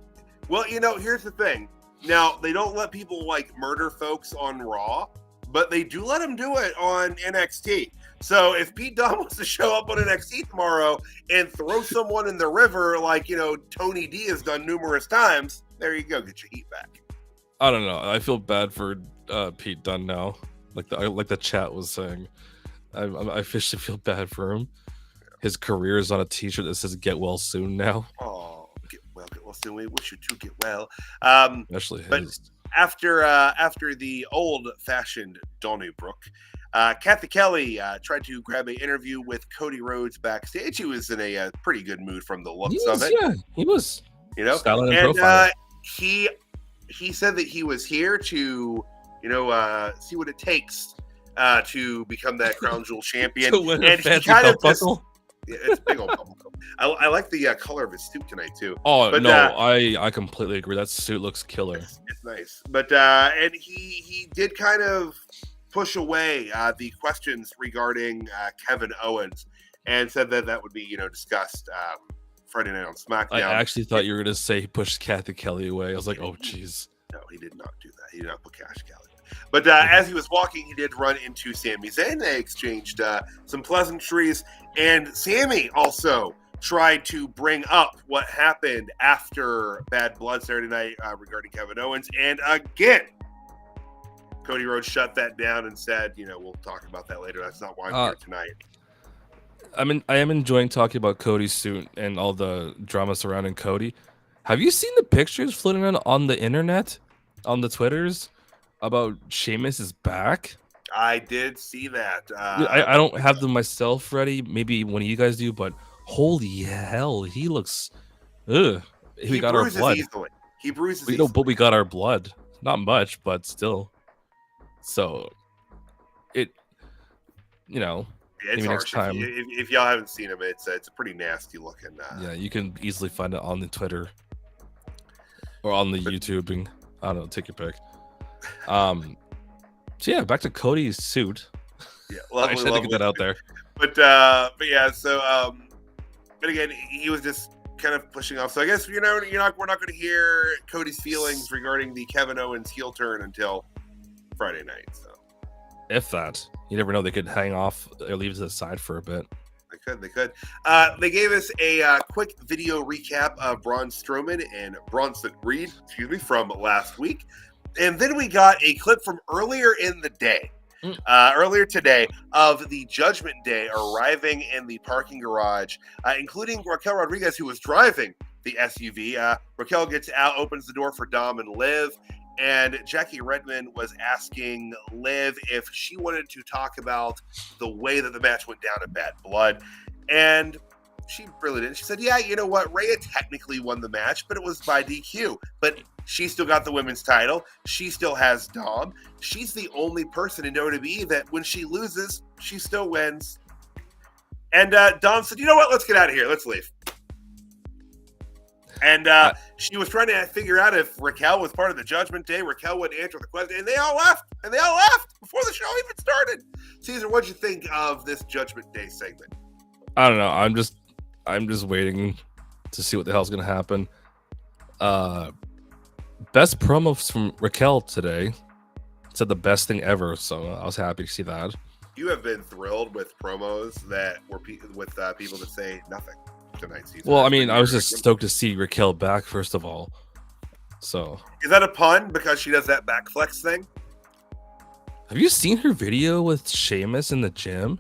Well, here's the thing. Now, they don't let people murder folks on Raw, but they do let them do it on NXT. So if Pete Dunne wants to show up on NXT tomorrow and throw someone in the river like, Tony D has done numerous times, there you go. Get your heat back. I don't know. I feel bad for Pete Dunne now. Like the chat was saying. I officially feel bad for him. His career is on a t-shirt that says "Get well soon" now. Oh, get well soon. We wish you to get well. Especially but his. After the old-fashioned Donnybrook, Kathy Kelly tried to grab an interview with Cody Rhodes backstage. He was in a pretty good mood from the looks of it. Yeah, he was. Styling and profiling. He said that he was here to see what it takes to become that crown jewel champion. To win and a fancy he kind of buckle. It's big old bubble. I like the color of his suit tonight too. Oh, but, no, I completely agree. That suit looks killer. It's nice. But and he did kind of push away the questions regarding Kevin Owens and said that would be discussed Friday night on SmackDown. I actually thought you were going to say he pushed Kathy Kelly away. I was like, oh jeez. No, he did not do that. He did not put Cash Kelly. But as he was walking, he did run into Sami Zayn. They exchanged some pleasantries, and Sami also tried to bring up what happened after Bad Blood Saturday night regarding Kevin Owens. And again, Cody Rhodes shut that down and said, we'll talk about that later. That's not why I'm here tonight. I am enjoying talking about Cody's suit and all the drama surrounding Cody. Have you seen the pictures floating on the internet, on the Twitters, about Sheamus' back? I did see that. I don't have them myself ready. Maybe one of you guys do, but holy hell, he looks. He got our blood. Easily. He bruises easily. But we got our blood. Not much, but still. So, it's maybe next time. If y'all haven't seen him, it's a pretty nasty looking. Yeah, you can easily find it on the Twitter or on the YouTube, and I don't know, take your pick. So yeah, back to Cody's suit. Yeah, lovely, I should get that out there. But yeah, so but again, he was just kind of pushing off. So I guess we're not going to hear Cody's feelings regarding the Kevin Owens heel turn until Friday night. So if that, you never know, they could hang off or leave it to the side for a bit. They could. They gave us a quick video recap of Braun Strowman and Bronson Reed, from last week. And then we got a clip from earlier in the day, earlier today, of the Judgment Day arriving in the parking garage, including Raquel Rodriguez, who was driving the SUV. Raquel gets out, opens the door for Dom and Liv, and Jackie Redmond was asking Liv if she wanted to talk about the way that the match went down in Bad Blood. And she really didn't. She said, yeah, you know what? Rhea technically won the match, but it was by DQ. But she still got the women's title. She still has Dom. She's the only person in WWE that when she loses, she still wins. And Dom said, you know what? Let's get out of here. Let's leave. And she was trying to figure out if Raquel was part of the Judgment Day. Raquel wouldn't answer the question. And they all left. Before the show even started. Caesar, what'd you think of this Judgment Day segment? I don't know. I'm just waiting to see what the hell's going to happen. Best promos from Raquel today. said the best thing ever. So I was happy to see that. You have been thrilled with promos that were with people that say nothing tonight's season. Well, I mean, I was just stoked to see Raquel back, first of all. So is that a pun because she does that back flex thing? Have you seen her video with Sheamus in the gym?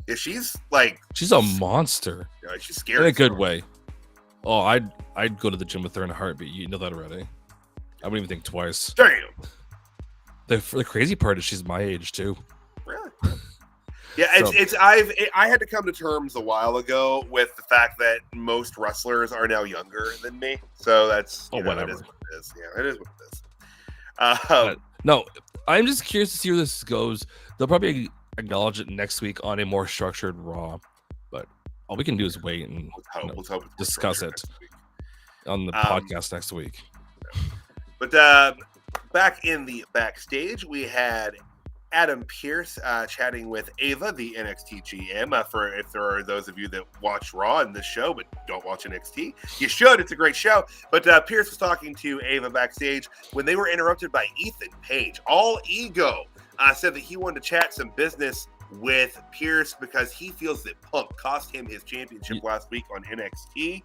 Yeah, she's a monster. Yeah, she's scary in a good way. Oh, I'd go to the gym with her in a heartbeat. You know that already. I wouldn't even think twice. Damn. The crazy part is she's my age too. Really? Yeah, I had to come to terms a while ago with the fact that most wrestlers are now younger than me. So that's whatever. It is what it is. Yeah, it is what it is. No, I'm just curious to see where this goes. They'll probably acknowledge it next week on a more structured Raw, but all we can do is wait and let's hope discuss it on the podcast next week. But back in the backstage, we had Adam Pearce chatting with Ava, the NXT GM. For if there are those of you that watch Raw in this show but don't watch NXT, you should. It's a great show. But Pearce was talking to Ava backstage when they were interrupted by Ethan Page. All ego said that he wanted to chat some business with Pearce because he feels that Punk cost him his championship last week on NXT.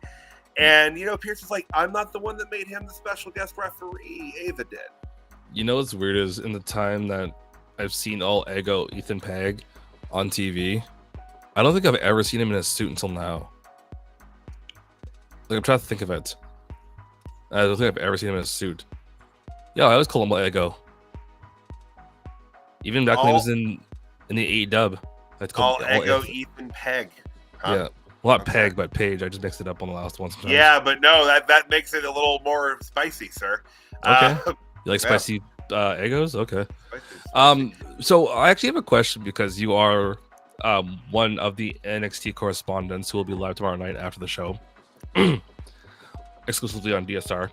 And, Pearce is like, I'm not the one that made him the special guest referee. Ava did. You know what's weird is in the time that I've seen all ego Ethan Page on TV, I don't think I've ever seen him in a suit until now. Like, I'm trying to think of it. I don't think I've ever seen him in a suit. Yeah, I always call him ego. Even back when he was in the 8 dub. All ego Ethan Page. Huh? Yeah. Well, not Peg, but Page. I just mixed it up on the last one sometimes. Yeah, but no, that makes it a little more spicy, sir. Okay. You like spicy egos? Okay. So I actually have a question because you are one of the NXT correspondents who will be live tomorrow night after the show, exclusively on DSR.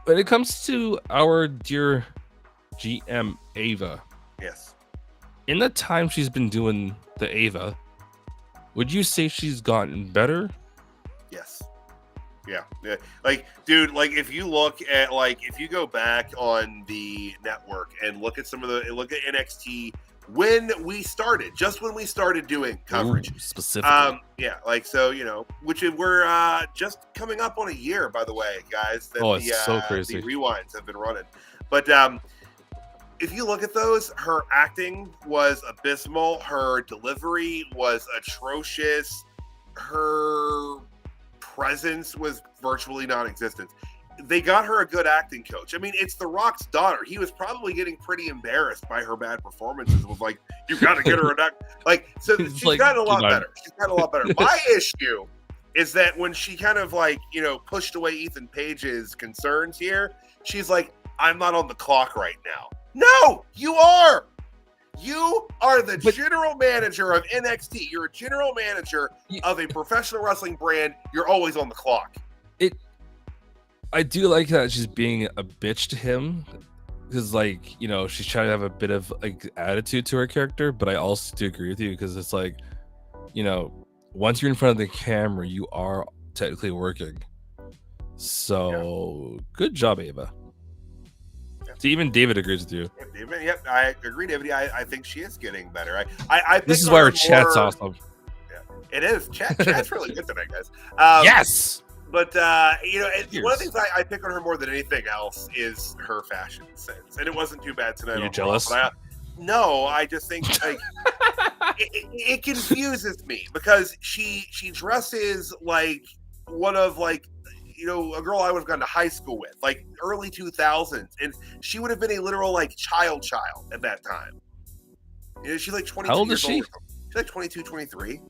When it comes to our dear GM Ava, yes, in the time she's been doing the Ava, would you say she's gotten better? Yes. Yeah. Like, dude, if you look at, if you go back on the network and look at NXT when we started doing coverage. Ooh, specifically. Yeah. Which we're just coming up on a year, by the way, guys. It's so crazy. The rewinds have been running. But, if you look at those, her acting was abysmal. Her delivery was atrocious. Her presence was virtually non-existent. They got her a good acting coach. I mean, it's The Rock's daughter. He was probably getting pretty embarrassed by her bad performances. Was like, you got to get her a so she's gotten a lot better. She's gotten a lot better. My issue is that when she kind of pushed away Ethan Page's concerns here, she's like, I'm not on the clock right now. No, you are. You are the general manager of NXT. You're a general manager of a professional wrestling brand. You're always on the clock. I do like that she's being a bitch to him because, she's trying to have a bit of attitude to her character. But I also do agree with you because it's once you're in front of the camera, you are technically working. So good job, Ava. So even David agrees with you. Yep, I agree, David. I think she is getting better. I this is why our chat's awesome. Yeah, it is. Chat's really good tonight, guys. Yes. But one of the things I pick on her more than anything else is her fashion sense, and it wasn't too bad tonight. Are you jealous? No, I just think it confuses me because she dresses like one of a girl I would have gone to high school with, early 2000s, and she would have been a literal child at that time. She's 22 How old is years she? Old. She's 22, 23.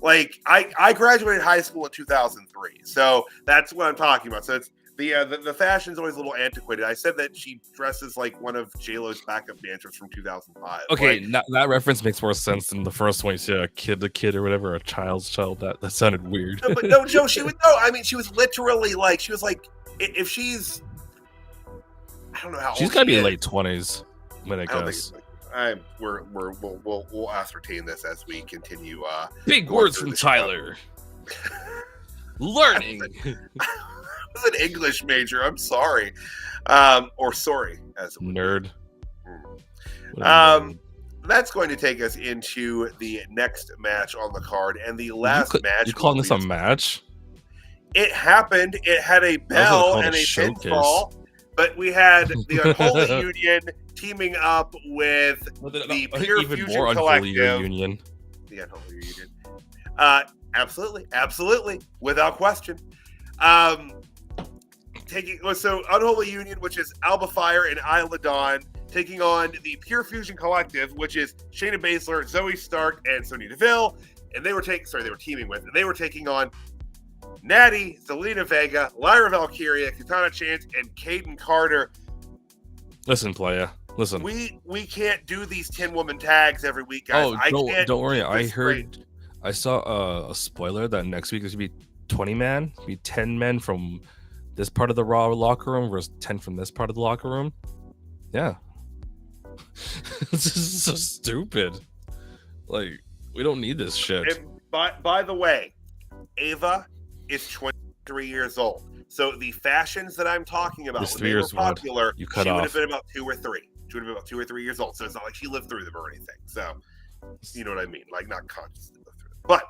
I graduated high school in 2003, so that's what I'm talking about. So it's the fashion's always a little antiquated. I said that she dresses like one of J-Lo's backup dancers from 2005. Okay, that reference makes more sense than the first one. You say a kid or whatever, a child's child. That sounded weird. No, but no, Joe. She was literally if she's, I don't know how she's old got to be is. late 20s when it goes. We'll ascertain this as we continue. Big words from Tyler. Learning. was an English major. I'm sorry. Or sorry, as it would be. Nerd. What a nerd. That's going to take us into the next match on the card, and the last match. You calling this a match? It happened. It had a bell and a pinfall, but we had the Unholy Union teaming up with the Pure even Fusion more Collective. Union. The Unholy Union. Absolutely, without question. So Unholy Union, which is Alba Fire and Isla Dawn, taking on the Pure Fusion Collective, which is Shayna Baszler, Zoe Stark, and Sonya Deville. And they were teaming with, and they were taking on Natty, Zelina Vega, Lyra Valkyria, Katana Chance, and Kaden Carter. Listen, playa. Listen. We can't do these 10-woman tags every week, guys. Don't worry. I saw a spoiler that next week there's gonna be 20 men, be 10 men from this part of the Raw locker room versus 10 from this part of the locker room. Yeah. This is so stupid. Like, we don't need this shit. And by the way, Ava is 23 years old. So the fashions that I'm talking about, when they were popular, she would have been about 2 or 3. She would have been about 2 or 3 years old. So it's not like she lived through them or anything. So, you know what I mean? Like, not consciously lived through them. But,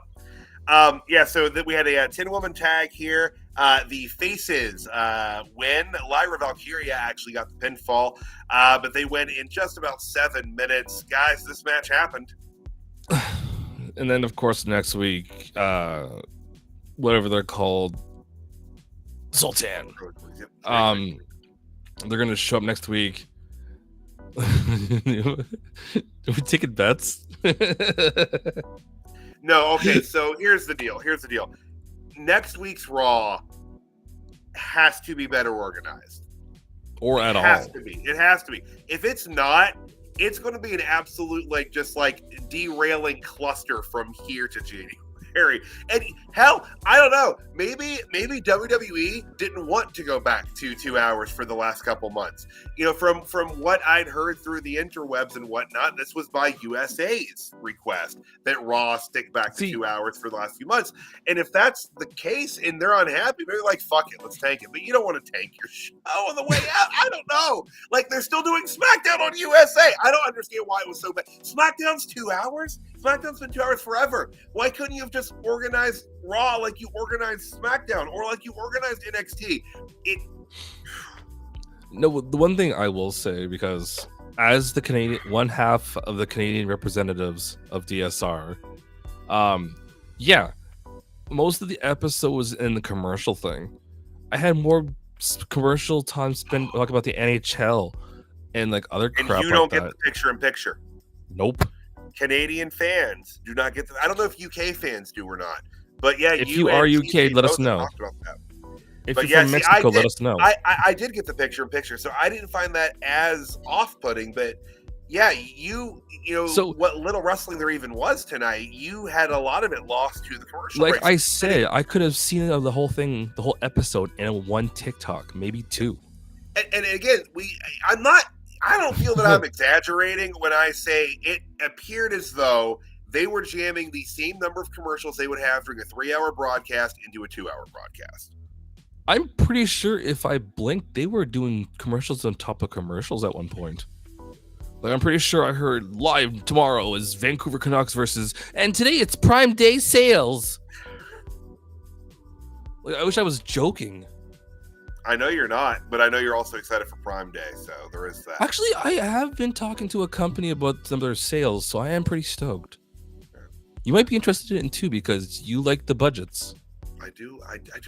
so we had a 10-woman tag here. The faces win. Lyra Valkyria actually got the pinfall, but they win in just about 7 minutes. Guys, this match happened. And then, of course, next week, whatever they're called, Sultan. They're going to show up next week. Are we taking bets? No, okay, so here's the deal. Next week's Raw has to be better organized. Or at all. It has to be. If it's not, it's going to be an absolute, derailing cluster from here to January. And hell, I don't know. Maybe WWE didn't want to go back to 2 hours for the last couple months. From what I'd heard through the interwebs and whatnot, this was by USA's request that Raw stick back to 2 hours for the last few months. And if that's the case and they're unhappy, maybe fuck it, let's tank it. But you don't want to tank your show on the way out. I don't know. They're still doing SmackDown on USA. I don't understand why it was so bad. SmackDown's 2 hours? SmackDown's been 2 hours forever. Why couldn't you have just organized Raw like you organized SmackDown or like you organized NXT? No, the one thing I will say, because as the one half of the Canadian representatives of DSR, most of the episode was in the commercial thing. I had more commercial time spent talking about the NHL and other crap. And you don't get the picture-in-picture. Nope. Canadian fans do not get I don't know if UK fans do or not, but yeah, if you are UK, let us know. If you're from Mexico, let us know. I did get the picture-in-picture, so I didn't find that as off-putting. But yeah, so what little wrestling there even was tonight, you had a lot of it lost to the commercial. Like I said, I could have seen the whole thing, the whole episode in one TikTok, maybe 2. And again, I don't feel that I'm exaggerating when I say it appeared as though they were jamming the same number of commercials they would have during a 3-hour broadcast into a 2-hour broadcast. I'm pretty sure if I blinked, they were doing commercials on top of commercials at one point. I'm pretty sure I heard live tomorrow is Vancouver Canucks versus, and today it's Prime Day sales. I wish I was joking. I know you're not, but I know you're also excited for Prime Day, so there is that. Actually, I have been talking to a company about some of their sales, so I am pretty stoked. You might be interested in too because you like the budgets. I do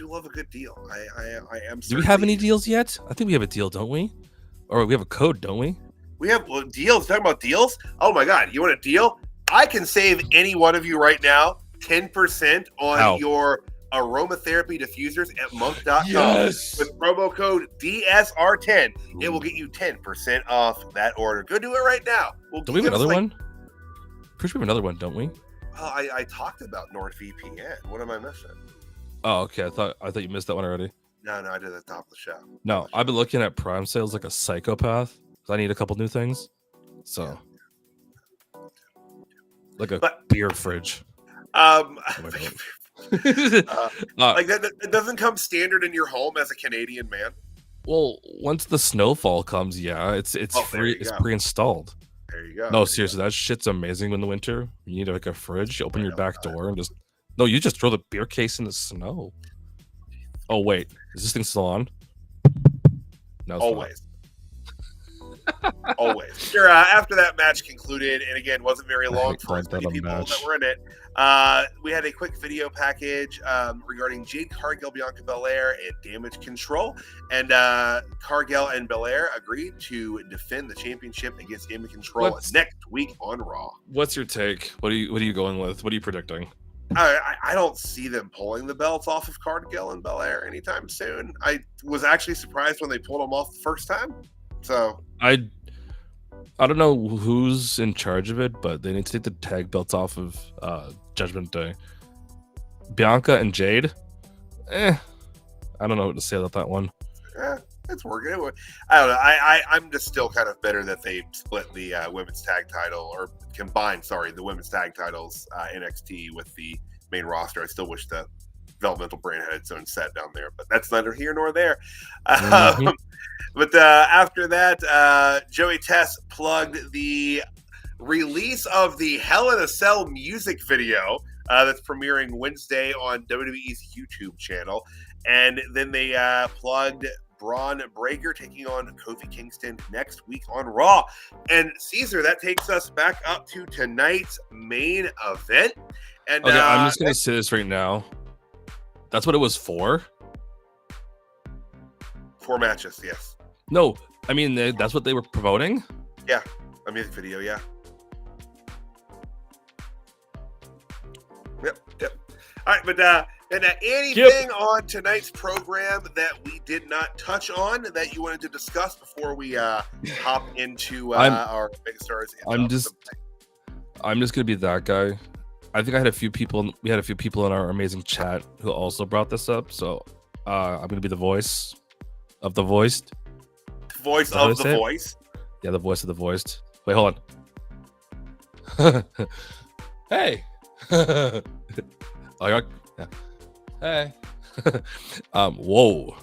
love a good deal. I am. Do we have any deals yet? I think we have a deal, don't we? Or we have a code, don't we? We have deals. Talking about deals? Oh my God! You want a deal? I can save any one of you right now 10% on your aromatherapy diffusers at monk.com. Yes. With promo code DSR10. It will get you 10% off that order. Go do it right now. Do we have another one? Pretty sure we have another one, don't we? I talked about NordVPN. What am I missing? Oh, okay. I thought you missed that one already. No, I did at the top of the show. No, I've been looking at Prime sales like a psychopath. I need a couple new things. So, like a beer fridge. Like that doesn't come standard in your home as a Canadian man. Well, once the snowfall comes, yeah, it's free. It's pre-installed. There you go. No, seriously, that shit's amazing in the winter. You need like a fridge. You open your back door and you just throw the beer case in the snow. Oh wait, is this thing still on? No, always. Always. Sure, after that match concluded, and again, wasn't very long for as many people that were in it. We had a quick video package regarding Jade Cargill, Bianca Belair, and Damage Control. And Cargill and Belair agreed to defend the championship against Damage Control next week on Raw. What's your take? What are you going with? What are you predicting? I don't see them pulling the belts off of Cargill and Belair anytime soon. I was actually surprised when they pulled them off the first time. So I don't know who's in charge of it, but they need to take the tag belts off of Judgment Day. Bianca and Jade, I don't know what to say about that one. It's working. I don't know. I'm just still kind of bitter that they split the women's tag title, or combined, the women's tag titles, NXT with the main roster. I still wish the developmental brand had its own set down there, but that's neither here nor there. But after that, Joey Tess plugged the release of the Hell in a Cell music video that's premiering Wednesday on WWE's YouTube channel. And then they plugged Braun Breaker taking on Kofi Kingston next week on Raw. And Caesar, that takes us back up to tonight's main event. And okay, I'm just going to say this right now. That's what it was for? 4 matches, yes. No, I mean, that's what they were promoting? Yeah, a music video, yeah. Yep. All right, but anything on tonight's program that we did not touch on that you wanted to discuss before we hop into our big stars? I'm just gonna be that guy. I think we had a few people in our amazing chat who also brought this up. So I'm gonna be the voice of the voiced. Voice of the voice. Yeah, the voice of the voiced. Wait, hold on. Hey. Hey. Whoa.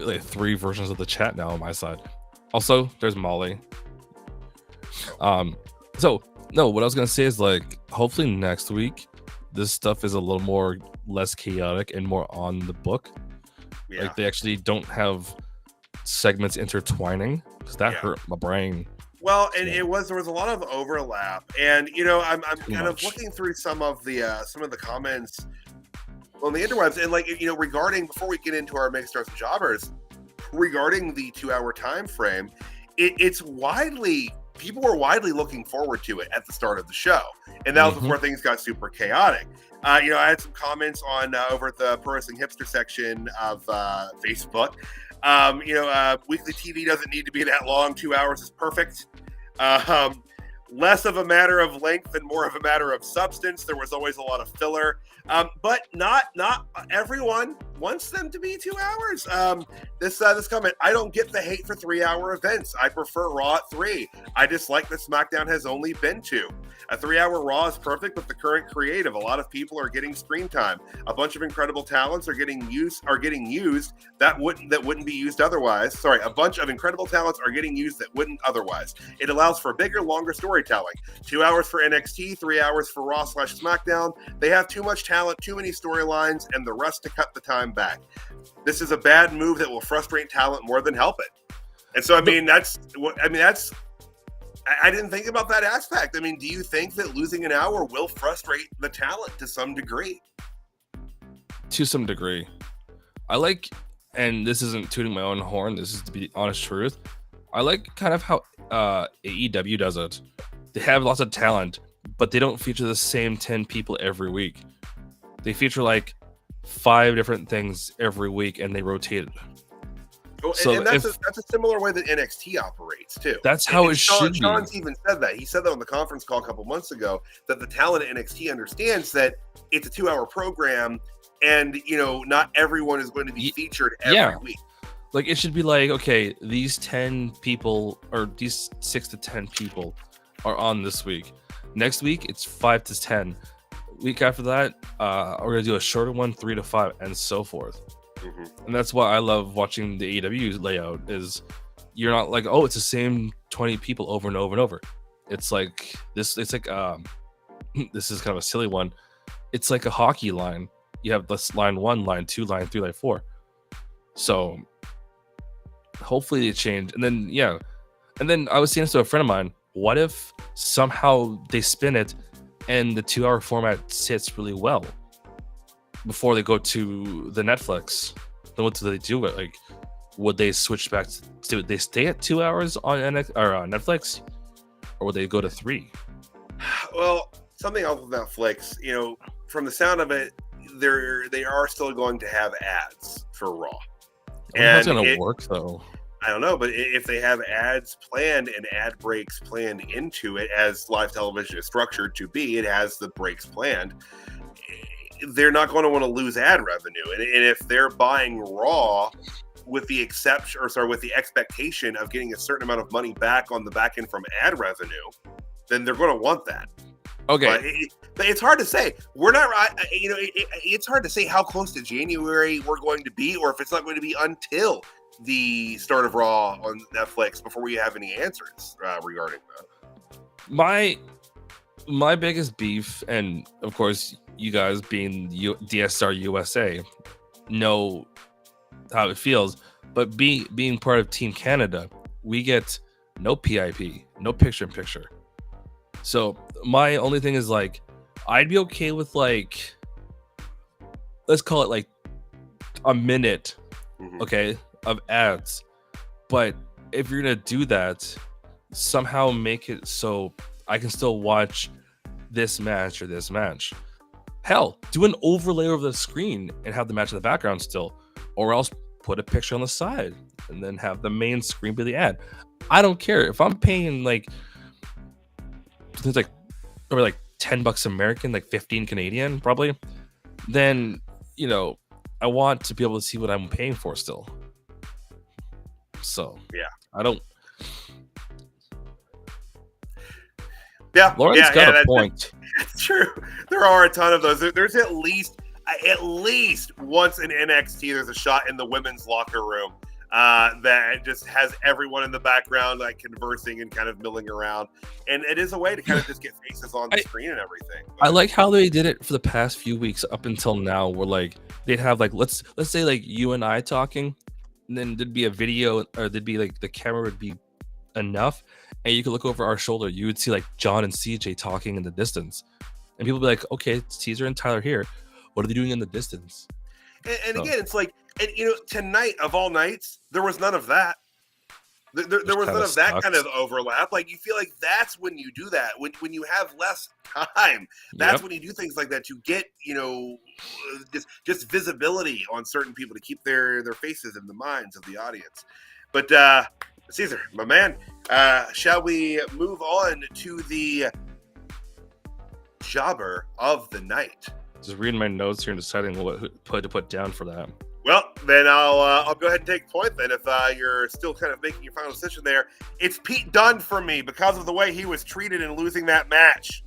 Like 3 versions of the chat now on my side. Also, there's Molly. So no, what I was gonna say is like, hopefully next week this stuff is a little more less chaotic and more on the book. Yeah. Like they actually don't have segments intertwining, because that hurt my brain. Well, and there was a lot of overlap, and I'm kind of looking through some of the comments on the interwebs, and regarding, before we get into our Mega Stars and Jobbers, regarding the 2-hour time frame, people were widely looking forward to it at the start of the show, and that was before things got super chaotic. I had some comments on over at the Pro Wrestling Hipster section of Facebook. Weekly TV doesn't need to be that long. 2 hours is perfect. Less of a matter of length and more of a matter of substance. There was always a lot of filler, but not everyone wants them to be 2 hours. This comment: I don't get the hate for 3-hour events. I prefer Raw at 3. I dislike that SmackDown has only been 2. A 3-hour Raw is perfect with the current creative. A lot of people are getting screen time. A bunch of incredible talents are getting used that wouldn't be used otherwise. Sorry, a bunch of incredible talents are getting used that wouldn't otherwise. It allows for bigger, longer storytelling. 2 hours for NXT, 3 hours for Raw/SmackDown. They have too much talent, too many storylines, and the rest to cut the time back. This is a bad move that will frustrate talent more than help it. And so, I didn't think about that aspect. I mean, do you think that losing an hour will frustrate the talent to some degree? To some degree. I like, and this isn't tooting my own horn, this is to be honest truth, I like kind of how AEW does it. They have lots of talent, but they don't feature the same 10 people every week. They feature like 5 different things every week, and they rotate it. Well, so and that's a similar way that NXT operates too. That's how it should be. Sean's even said that. He said that on the conference call a couple months ago, that the talent at NXT understands that it's a 2-hour program, and not everyone is going to be featured every week. Like it should be like, okay, these 10 people or these 6 to 10 people are on this week. Next week it's 5 to 10. week after that, we're gonna do a shorter one, 3 to 5, and so forth. Mm-hmm. And that's why I love watching the AEW layout. Is you're not like, oh, it's the same 20 people over and over and over. It's like this. It's like this is kind of a silly one. It's like a hockey line. You have this line 1, line 2, line 3, line 4. So hopefully they change. And then I was saying this to a friend of mine. What if somehow they spin it and the 2-hour format sits really well before they go to the Netflix? Then what do they do? Like, would they switch back to, would they stay at 2 hours on Netflix, or would they go to 3? Well, something else with Netflix, from the sound of it, they are still going to have ads for Raw. How's it gonna work though? I don't know, but if they have ads planned and ad breaks planned into it, as live television is structured to be, it has the breaks planned. They're not going to want to lose ad revenue, and if they're buying Raw with the expectation of getting a certain amount of money back on the back end from ad revenue, then they're going to want that. Okay, but it's hard to say. We're not, it's hard to say how close to January we're going to be, or if it's not going to be until the start of Raw on Netflix before we have any answers regarding that. My biggest beef, and of course you guys being DSR USA know how it feels, but being part of Team Canada, we get no PIP, no picture-in-picture. So my only thing is, like, I'd be okay with, like, let's call it like a minute, okay, of ads. But if you're gonna do that, somehow make it so I can still watch this match or this match. Hell, do an overlay over the screen and have the match in the background still, or else put a picture on the side and then have the main screen be the ad. I don't care if I'm paying like it's like over like $10 American, like 15 Canadian probably. Then I want to be able to see what I'm paying for still. So yeah, I don't. Yeah, Lauren's got a point. It's true. There are a ton of those. There's at least once in NXT, there's a shot in the women's locker room that just has everyone in the background like conversing and kind of milling around, and it is a way to kind of just get faces on the screen and everything. I like how they did it for the past few weeks up until now, where like they'd have like let's say like you and I talking, and then there'd be a video, or there'd be like the camera would be enough, and you could look over our shoulder. You would see like John and CJ talking in the distance, and people would be like, "Okay, it's Caesar and Tyler here. What are they doing in the distance?" And again, it's like, and tonight of all nights, there was none of that. There was none of that kind of overlap. Like, you feel like that's when you do that, when you have less time. That's when you do things like that to get just visibility on certain people, to keep their faces in the minds of the audience. But Caesar, my man, shall we move on to the jobber of the night? Just reading my notes here and deciding what to put down for that. Well, then I'll go ahead and take point then. If you're still kind of making your final decision there, it's Pete Dunne for me because of the way he was treated in losing that match.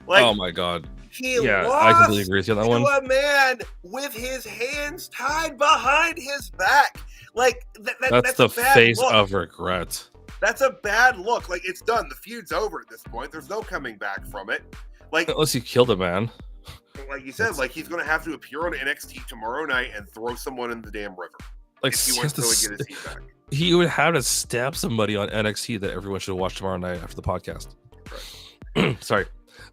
Like, oh my god, he I lost completely agree with you on that one. to a man with his hands tied behind his back. Like that's the face look. of regret. That's a bad look. Like, it's done. The feud's over at this point. There's no coming back from it. Like, unless you killed a man. Like you said, like, he's going to have to appear on NXT tomorrow night and throw someone in the damn river. Like, if he wants to get his heat back. He would have to stab somebody on NXT that everyone should watch tomorrow night after the podcast. Right. Sorry.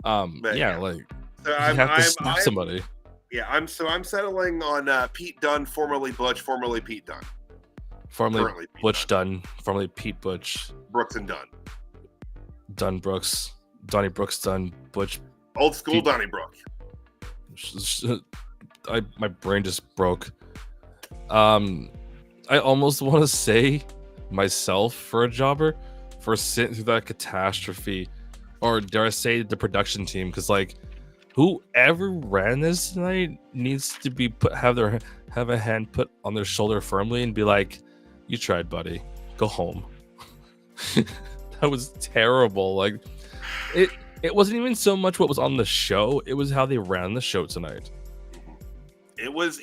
But, yeah, like, so you have to stab somebody. Yeah, I'm settling on Pete Dunne, formerly Butch, formerly Pete Dunne. Formerly Butch Dunne, formerly Pete Butch. Brooks and Dunne. Dunne Brooks. Donnie Brooks Dunne. Butch. Old school Donnybrook. My brain just broke. I almost want to say myself for a jobber for sitting through that catastrophe, or dare I say the production team, because like whoever ran this tonight needs to be have a hand put on their shoulder firmly and be like, "You tried, buddy. Go home." That was terrible. Like It wasn't even so much what was on the show; it was how they ran the show tonight. It was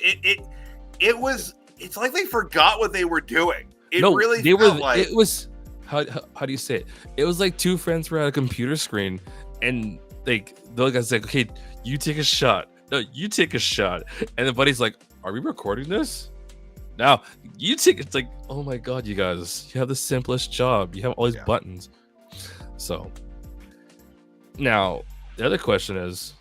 it's like they forgot what they were doing. It No, really they felt were. like It was how do you say it? It was like two friends were at a computer screen, and like the other guy's like, "Okay, you take a shot. No, you take a shot." And the buddy's like, "Are we recording this?" Now you take. It's like, oh my god, you guys, you have the simplest job. You have all these buttons. So now the other question is,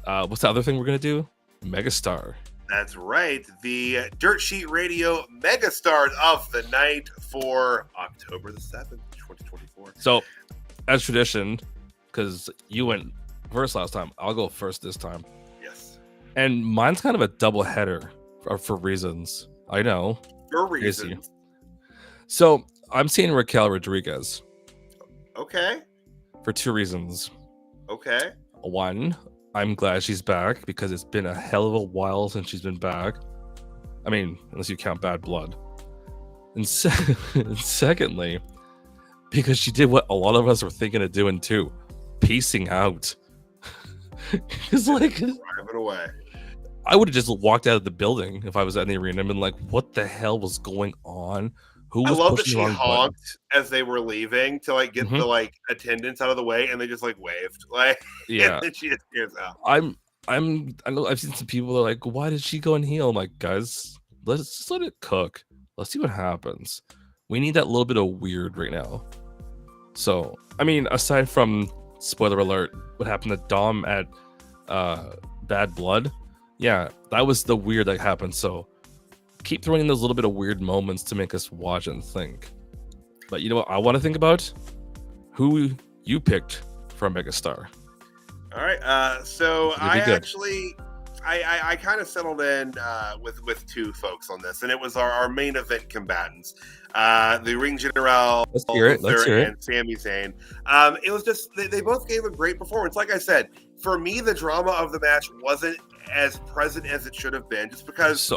what's the other thing we're gonna do? Megastar. That's right. The Dirt Sheet Radio Megastars of the night for October the 7th, 2024. So, as tradition, because you went first last time, I'll go first this time. Yes. And mine's kind of a double header for reasons. I know. For reasons. So, I'm seeing Raquel Rodriguez. Okay. For two reasons. Okay. One, I'm glad she's back because it's been a hell of a while since she's been back. I mean, unless you count Bad Blood. And secondly, because she did what a lot of us were thinking of doing too, pacing out. It's like driving away. I would have just walked out of the building if I was at the arena and been like, "What the hell was going on? Who was I love that pushing she the wrong honked button?" as they were leaving to like get the like attendants out of the way, and they just like waved, like Yeah. and then she just hears out. I know I've seen some people that are like, "Why did she go and heel?" I'm like, guys, let's just let it cook. Let's see what happens. We need that little bit of weird right now. So, I mean, aside from spoiler alert, what happened to Dom at Bad Blood? Yeah, that was the weird that happened. So keep throwing in those little bit of weird moments to make us watch and think. But you know what I want to think about? Who you picked for a Megastar. All right. So I good. actually, I kind of settled in with two folks on this, and it was our main event combatants, the Ring General, Let's hear it. and Sami Zayn. It was just they both gave a great performance. Like I said, for me, the drama of the match wasn't as present as it should have been, just because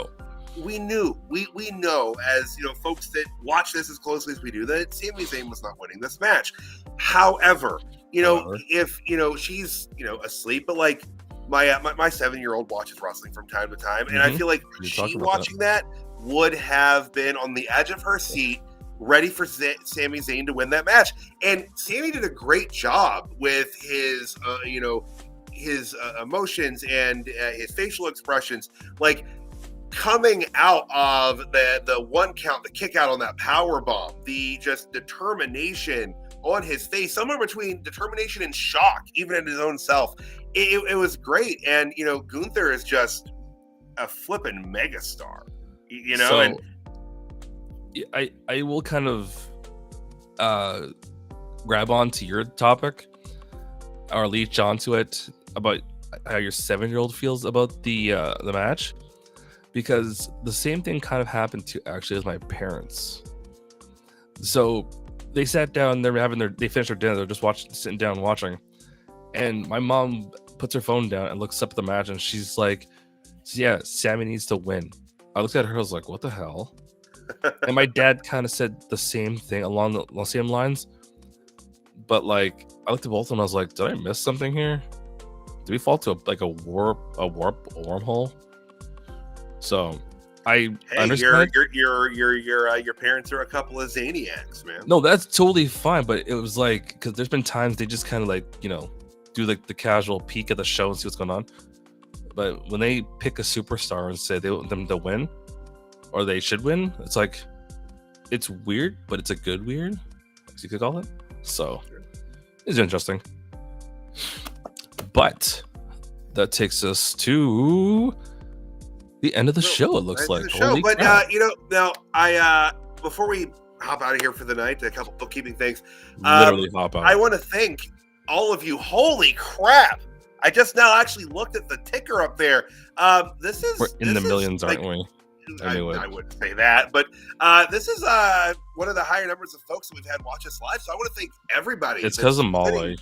we know as folks that watch this as closely as we do that Sami Zayn was not winning this match. However, if she's asleep, but like my 7-year-old watches wrestling from time to time, and I feel like she watching that would have been on the edge of her seat, ready for Sami Zayn to win that match. And Sami did a great job with his his emotions and his facial expressions, like coming out of the one count, the kick out on that power bomb, the just determination on his face, somewhere between determination and shock, even in his own self. It was great. And Gunther is just a flippin' megastar, So, and I will kind of grab onto your topic or leech onto it about how your 7-year-old feels about the match, because the same thing kind of happened to actually as my parents. So they sat down, they finished their dinner, they're just sitting down watching, and my mom puts her phone down and looks up at the match, and she's like, "Yeah, Sami needs to win." I looked at her, I was like, "What the hell?" And my dad kind of said the same thing along the same lines, but like I looked at both of them, I was like, "Did I miss something here? Did we fall to a wormhole?" So I understand. Your parents are a couple of zaniacs, man. No, that's totally fine, but it was like, because there's been times they just kind of like do like the casual peek at the show and see what's going on. But when they pick a superstar and say they want them to win, or they should win, it's like, it's weird, but it's a good weird, as you could call it. So it's interesting. But that takes us to the end of the show. It looks like. Holy crap. Now I before we hop out of here for the night, a couple bookkeeping things. Literally hop out. I want to thank all of you. Holy crap! I just now actually looked at the ticker up there. We're in the millions, aren't we? I wouldn't say that, but this is one of the higher numbers of folks that we've had watch us live. So I want to thank everybody. It's because of Molly.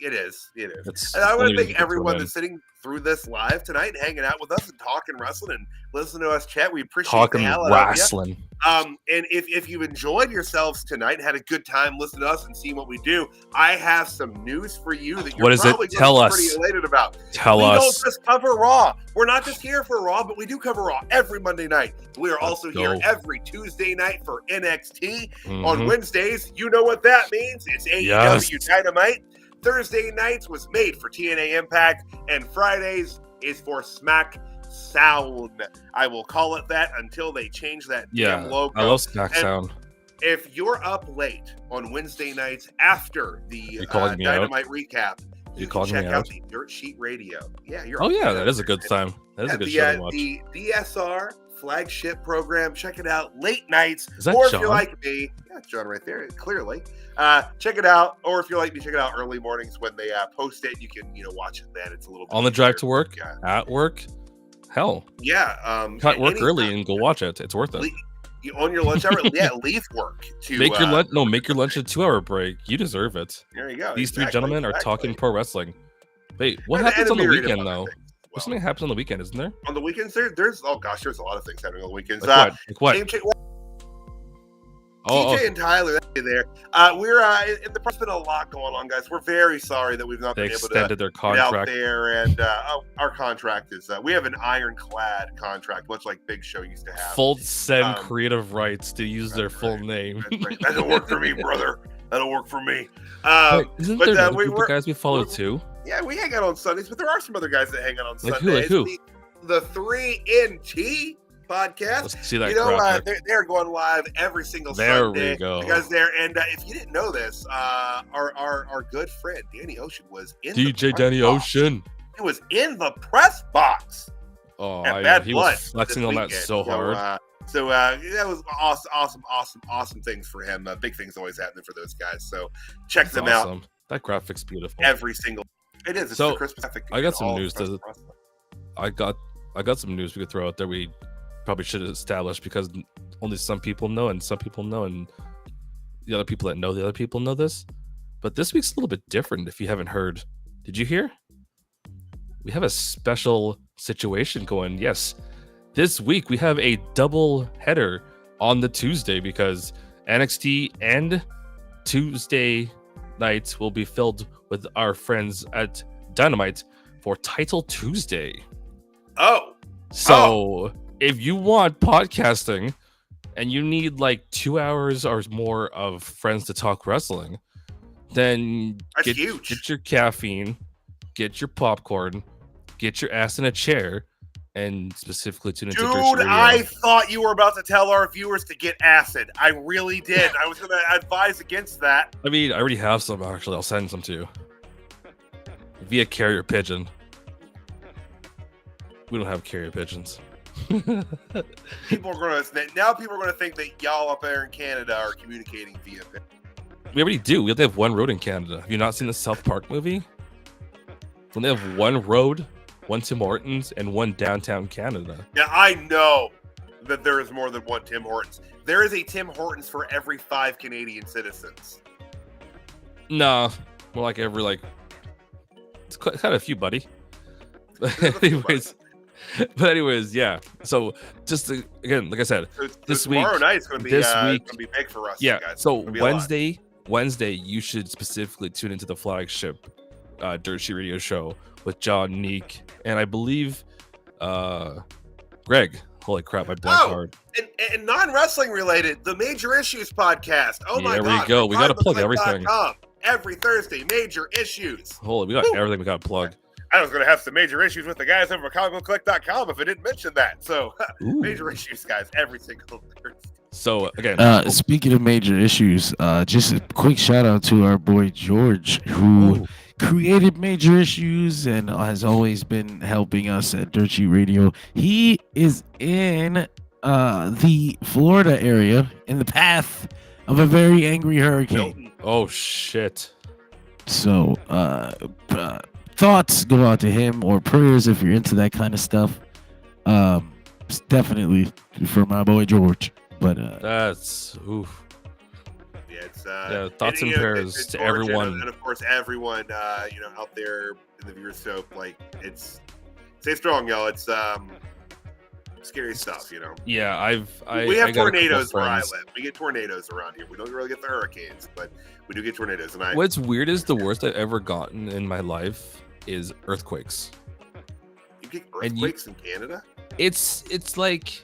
It is. It's And I want only to reason thank to everyone tune in. that's sitting through this live tonight, hanging out with us and talking wrestling and listening to us chat. We appreciate Talking the hell out of you. wrestling. And if you enjoyed yourselves tonight and had a good time listening to us and seeing what we do, I have some news for you that you're What is it? probably Tell gonna be us. pretty elated about. Tell We us. don't just cover Raw. We're not just here for Raw, but we do cover Raw every Monday night. We are also here go. every Tuesday night for NXT. Mhm. On Wednesdays, you know what that means. It's AEW Yes. Dynamite. Thursday nights was made for TNA Impact, and Fridays is for SmackDown. I will call it that until they change that damn logo. I love SmackDown. If you're up late on Wednesday nights after the calling me out? Dynamite recap, you can calling check me out out? the Dirt Sheet Radio. Yeah, you're. Oh yeah, that is a good time. That is a good show to watch. The DSR flagship program. Check it out late nights. Is that or if John? you're like me, yeah, John right there, clearly. Check it out. Or if you're like me, check it out early mornings when they post it. You can watch it then. It's a little bit On the drive easier. to work, Yeah. at work, hell, Yeah. cut work anytime. early and go watch it. It's worth it. You on your lunch hour, leave work to Make your lunch. No, make your lunch a 2-hour break. You deserve it. There you go. These three Exactly, gentlemen are exactly. talking pro wrestling. Wait, what And happens a on the myriad of weekend other though? things as well. Something happens on the weekend, isn't there? On the weekends, there's a lot of things happening on the weekends. Like what? Game change- Oh, TJ and Tyler there. We're in the press. Been a lot going on, guys. We're very sorry that we've not they been able to extended their get out contract. there. And our contract is we have an ironclad contract, much like Big Show used to have. Full send Um, creative rights to use their that's full right. name. That's right. That don't work for me, brother. That'll work for me. Wait, isn't but, there another we group were- of guys we follow we're- too? Yeah, we hang out on Sundays, but there are some other guys that hang out on Like who, Sundays. like who? The 3NT podcast. Let's see that You know, graphic. they're going live every single There Sunday. we go. You guys there, and if you didn't know this, our good friend Danny Ocean was in the DJ press Danny box. Ocean. He was in the press box. Oh, at I know. Bad He Blood was flexing this on that weekend. so hard. That was awesome things for him. Big things always happening for those guys. So check It's them out awesome. That graphic's beautiful. every single. It is. It's So, the Christmas graphic I got in some all news of to- wrestling. I got some news we could throw out there. We probably should have established because only some people know, and some people know, and the other people that know the other people know this. But this week's a little bit different. If you haven't heard, did you hear? We have a special situation going. Yes, this week we have a double header on the Tuesday because NXT and Tuesday nights will be filled with our friends at Dynamite for Title Tuesday. Oh, So if you want podcasting and you need like 2 hours or more of friends to talk wrestling, then That's get huge. your caffeine, get your popcorn, get your ass in a chair, and specifically tune into Dirt Sheet dude, Radio. I thought you were about to tell our viewers to get acid. I really did. I was going to advise against that. I mean, I already have some actually. I'll send some to you via carrier pigeon. We don't have carrier pigeons. People are going to think that y'all up there in Canada are communicating via. We already do. We only have one road in Canada. Have you not seen the South Park movie? When they have one road, one Tim Hortons, and one downtown Canada. Now I know that there is more than one Tim Hortons. There is a Tim Hortons for every 5 Canadian citizens. Nah, more like every it's quite a few, buddy. But anyways, yeah. So just again, like I said, So This tomorrow week- night is going to be this going week- to be big for us. yeah. guys. So It's gonna be a lot. Wednesday, you should specifically tune into the flagship Dirt Sheet Radio show with John Neek and I believe Greg. Holy crap, I blanked hard. And non-wrestling related, the Major Issues podcast. Oh my There we god. go. We gotta plug FindTheFlame.com. Every Thursday, Major Issues. Holy, we got Woo. everything we got to plug. I was going to have some major issues with the guys over at comicbookclick.com if I didn't mention that. So, Ooh. major issues, guys, every single Thursday. So again, Speaking of major issues, just a quick shout out to our boy George, who created Major Issues and has always been helping us at Dirt Sheet Radio. He is in the Florida area in the path of a very angry hurricane. Milton. oh shit. So thoughts go out to him, or prayers if you're into that kind of stuff. Definitely for my boy George. But That's oof. Yeah, it's thoughts and prayers it's to gorgeous, everyone, and of course everyone out there in the viewer soap. Like, it's stay strong, y'all. It's scary stuff, Yeah, we have I got a couple tornadoes where I friends. live. We get tornadoes around here. We don't really get the hurricanes, but we do get tornadoes. And What's weird is the worst I've ever gotten in my life is earthquakes. you get earthquakes in Canada. It's like,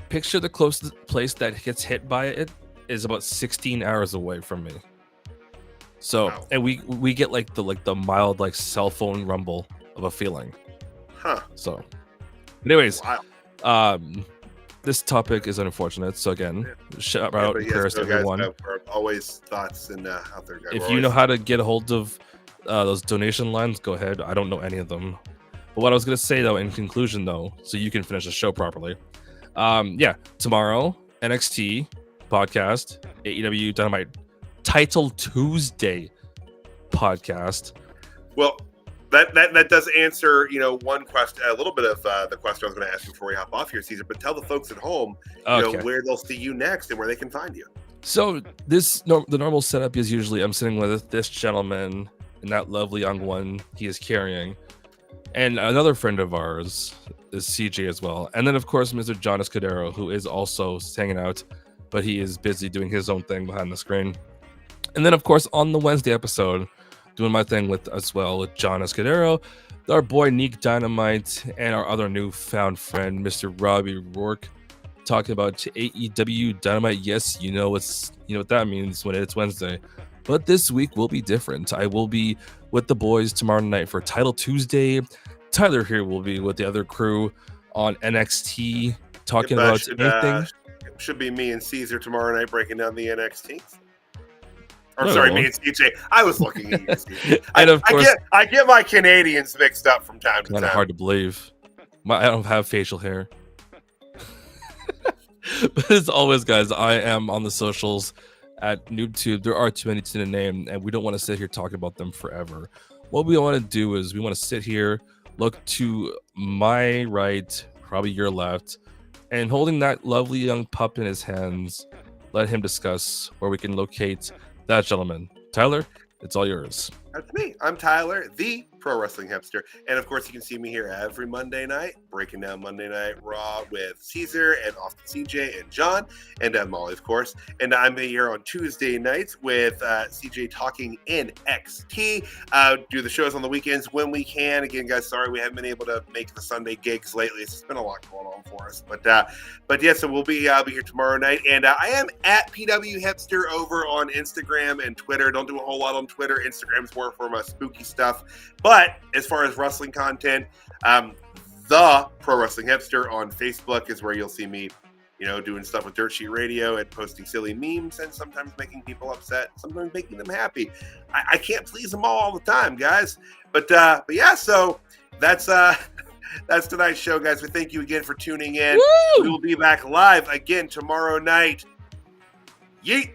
picture the closest place that gets hit by it is about 16 hours away from me. So, Wow. and we get like the mild like cell phone rumble of a feeling. Huh. So, anyways, Wow. this topic is unfortunate. So again, shout out and prayers to guys, everyone. are always thoughts and out there, guys. If you know how to get a hold of those donation lines, go ahead. I don't know any of them. But what I was gonna say though, in conclusion though, so you can finish the show properly. Tomorrow NXT podcast, AEW Dynamite Title Tuesday podcast. Well, that does answer, one question, a little bit of the question I was going to ask you before we hop off here, Caesar. But tell the folks at home, where they'll see you next and where they can find you. So the normal setup is usually I'm sitting with this gentleman and that lovely young one he is carrying, and another friend of ours is CJ as well, and then of course Mr. John Escudero, who is also hanging out, but he is busy doing his own thing behind the screen. And then of course on the Wednesday episode, doing my thing with John Escudero, our boy Neek Dynamite, and our other newfound friend Mr. Robbie Rourke, talking about AEW Dynamite. Yes, you know what that means when it's Wednesday, but this week will be different. I will be with the boys tomorrow night for Title Tuesday. Tyler here will be with the other crew on NXT talking about anything. Should be me and Caesar tomorrow night breaking down the NXT. Or No, sorry, no. me and CJ. I was looking at you, Caesar. And of course, I get my Canadians mixed up from time to kind time. of hard to believe. I don't have facial hair. But as always, guys, I am on the socials at NoobTube. There are too many to name, and we don't want to sit here talking about them forever. What we want to do is we want to sit here, look to my right, probably your left, and holding that lovely young pup in his hands, let him discuss where we can locate that gentleman. Tyler, it's all yours. That's me. I'm Tyler, the Pro Wrestling Hipster. And of course, you can see me here every Monday night, breaking down Monday Night Raw with Caesar and Austin, CJ, and John, and Molly, of course. And I'm here on Tuesday nights with CJ talking NXT. Do the shows on the weekends when we can. Again, guys, sorry we haven't been able to make the Sunday gigs lately. It's been a lot going on for us. But yeah, so I'll be here tomorrow night. And I am at PW Hipster over on Instagram and Twitter. Don't do a whole lot on Twitter. Instagram's more for my spooky stuff. But as far as wrestling content, the Pro Wrestling Hipster on Facebook is where you'll see me, doing stuff with Dirt Sheet Radio and posting silly memes and sometimes making people upset, sometimes making them happy. I can't please them all the time, guys. But yeah, so that's tonight's show, guys. We thank you again for tuning in. Woo! We will be back live again tomorrow night. Yeet.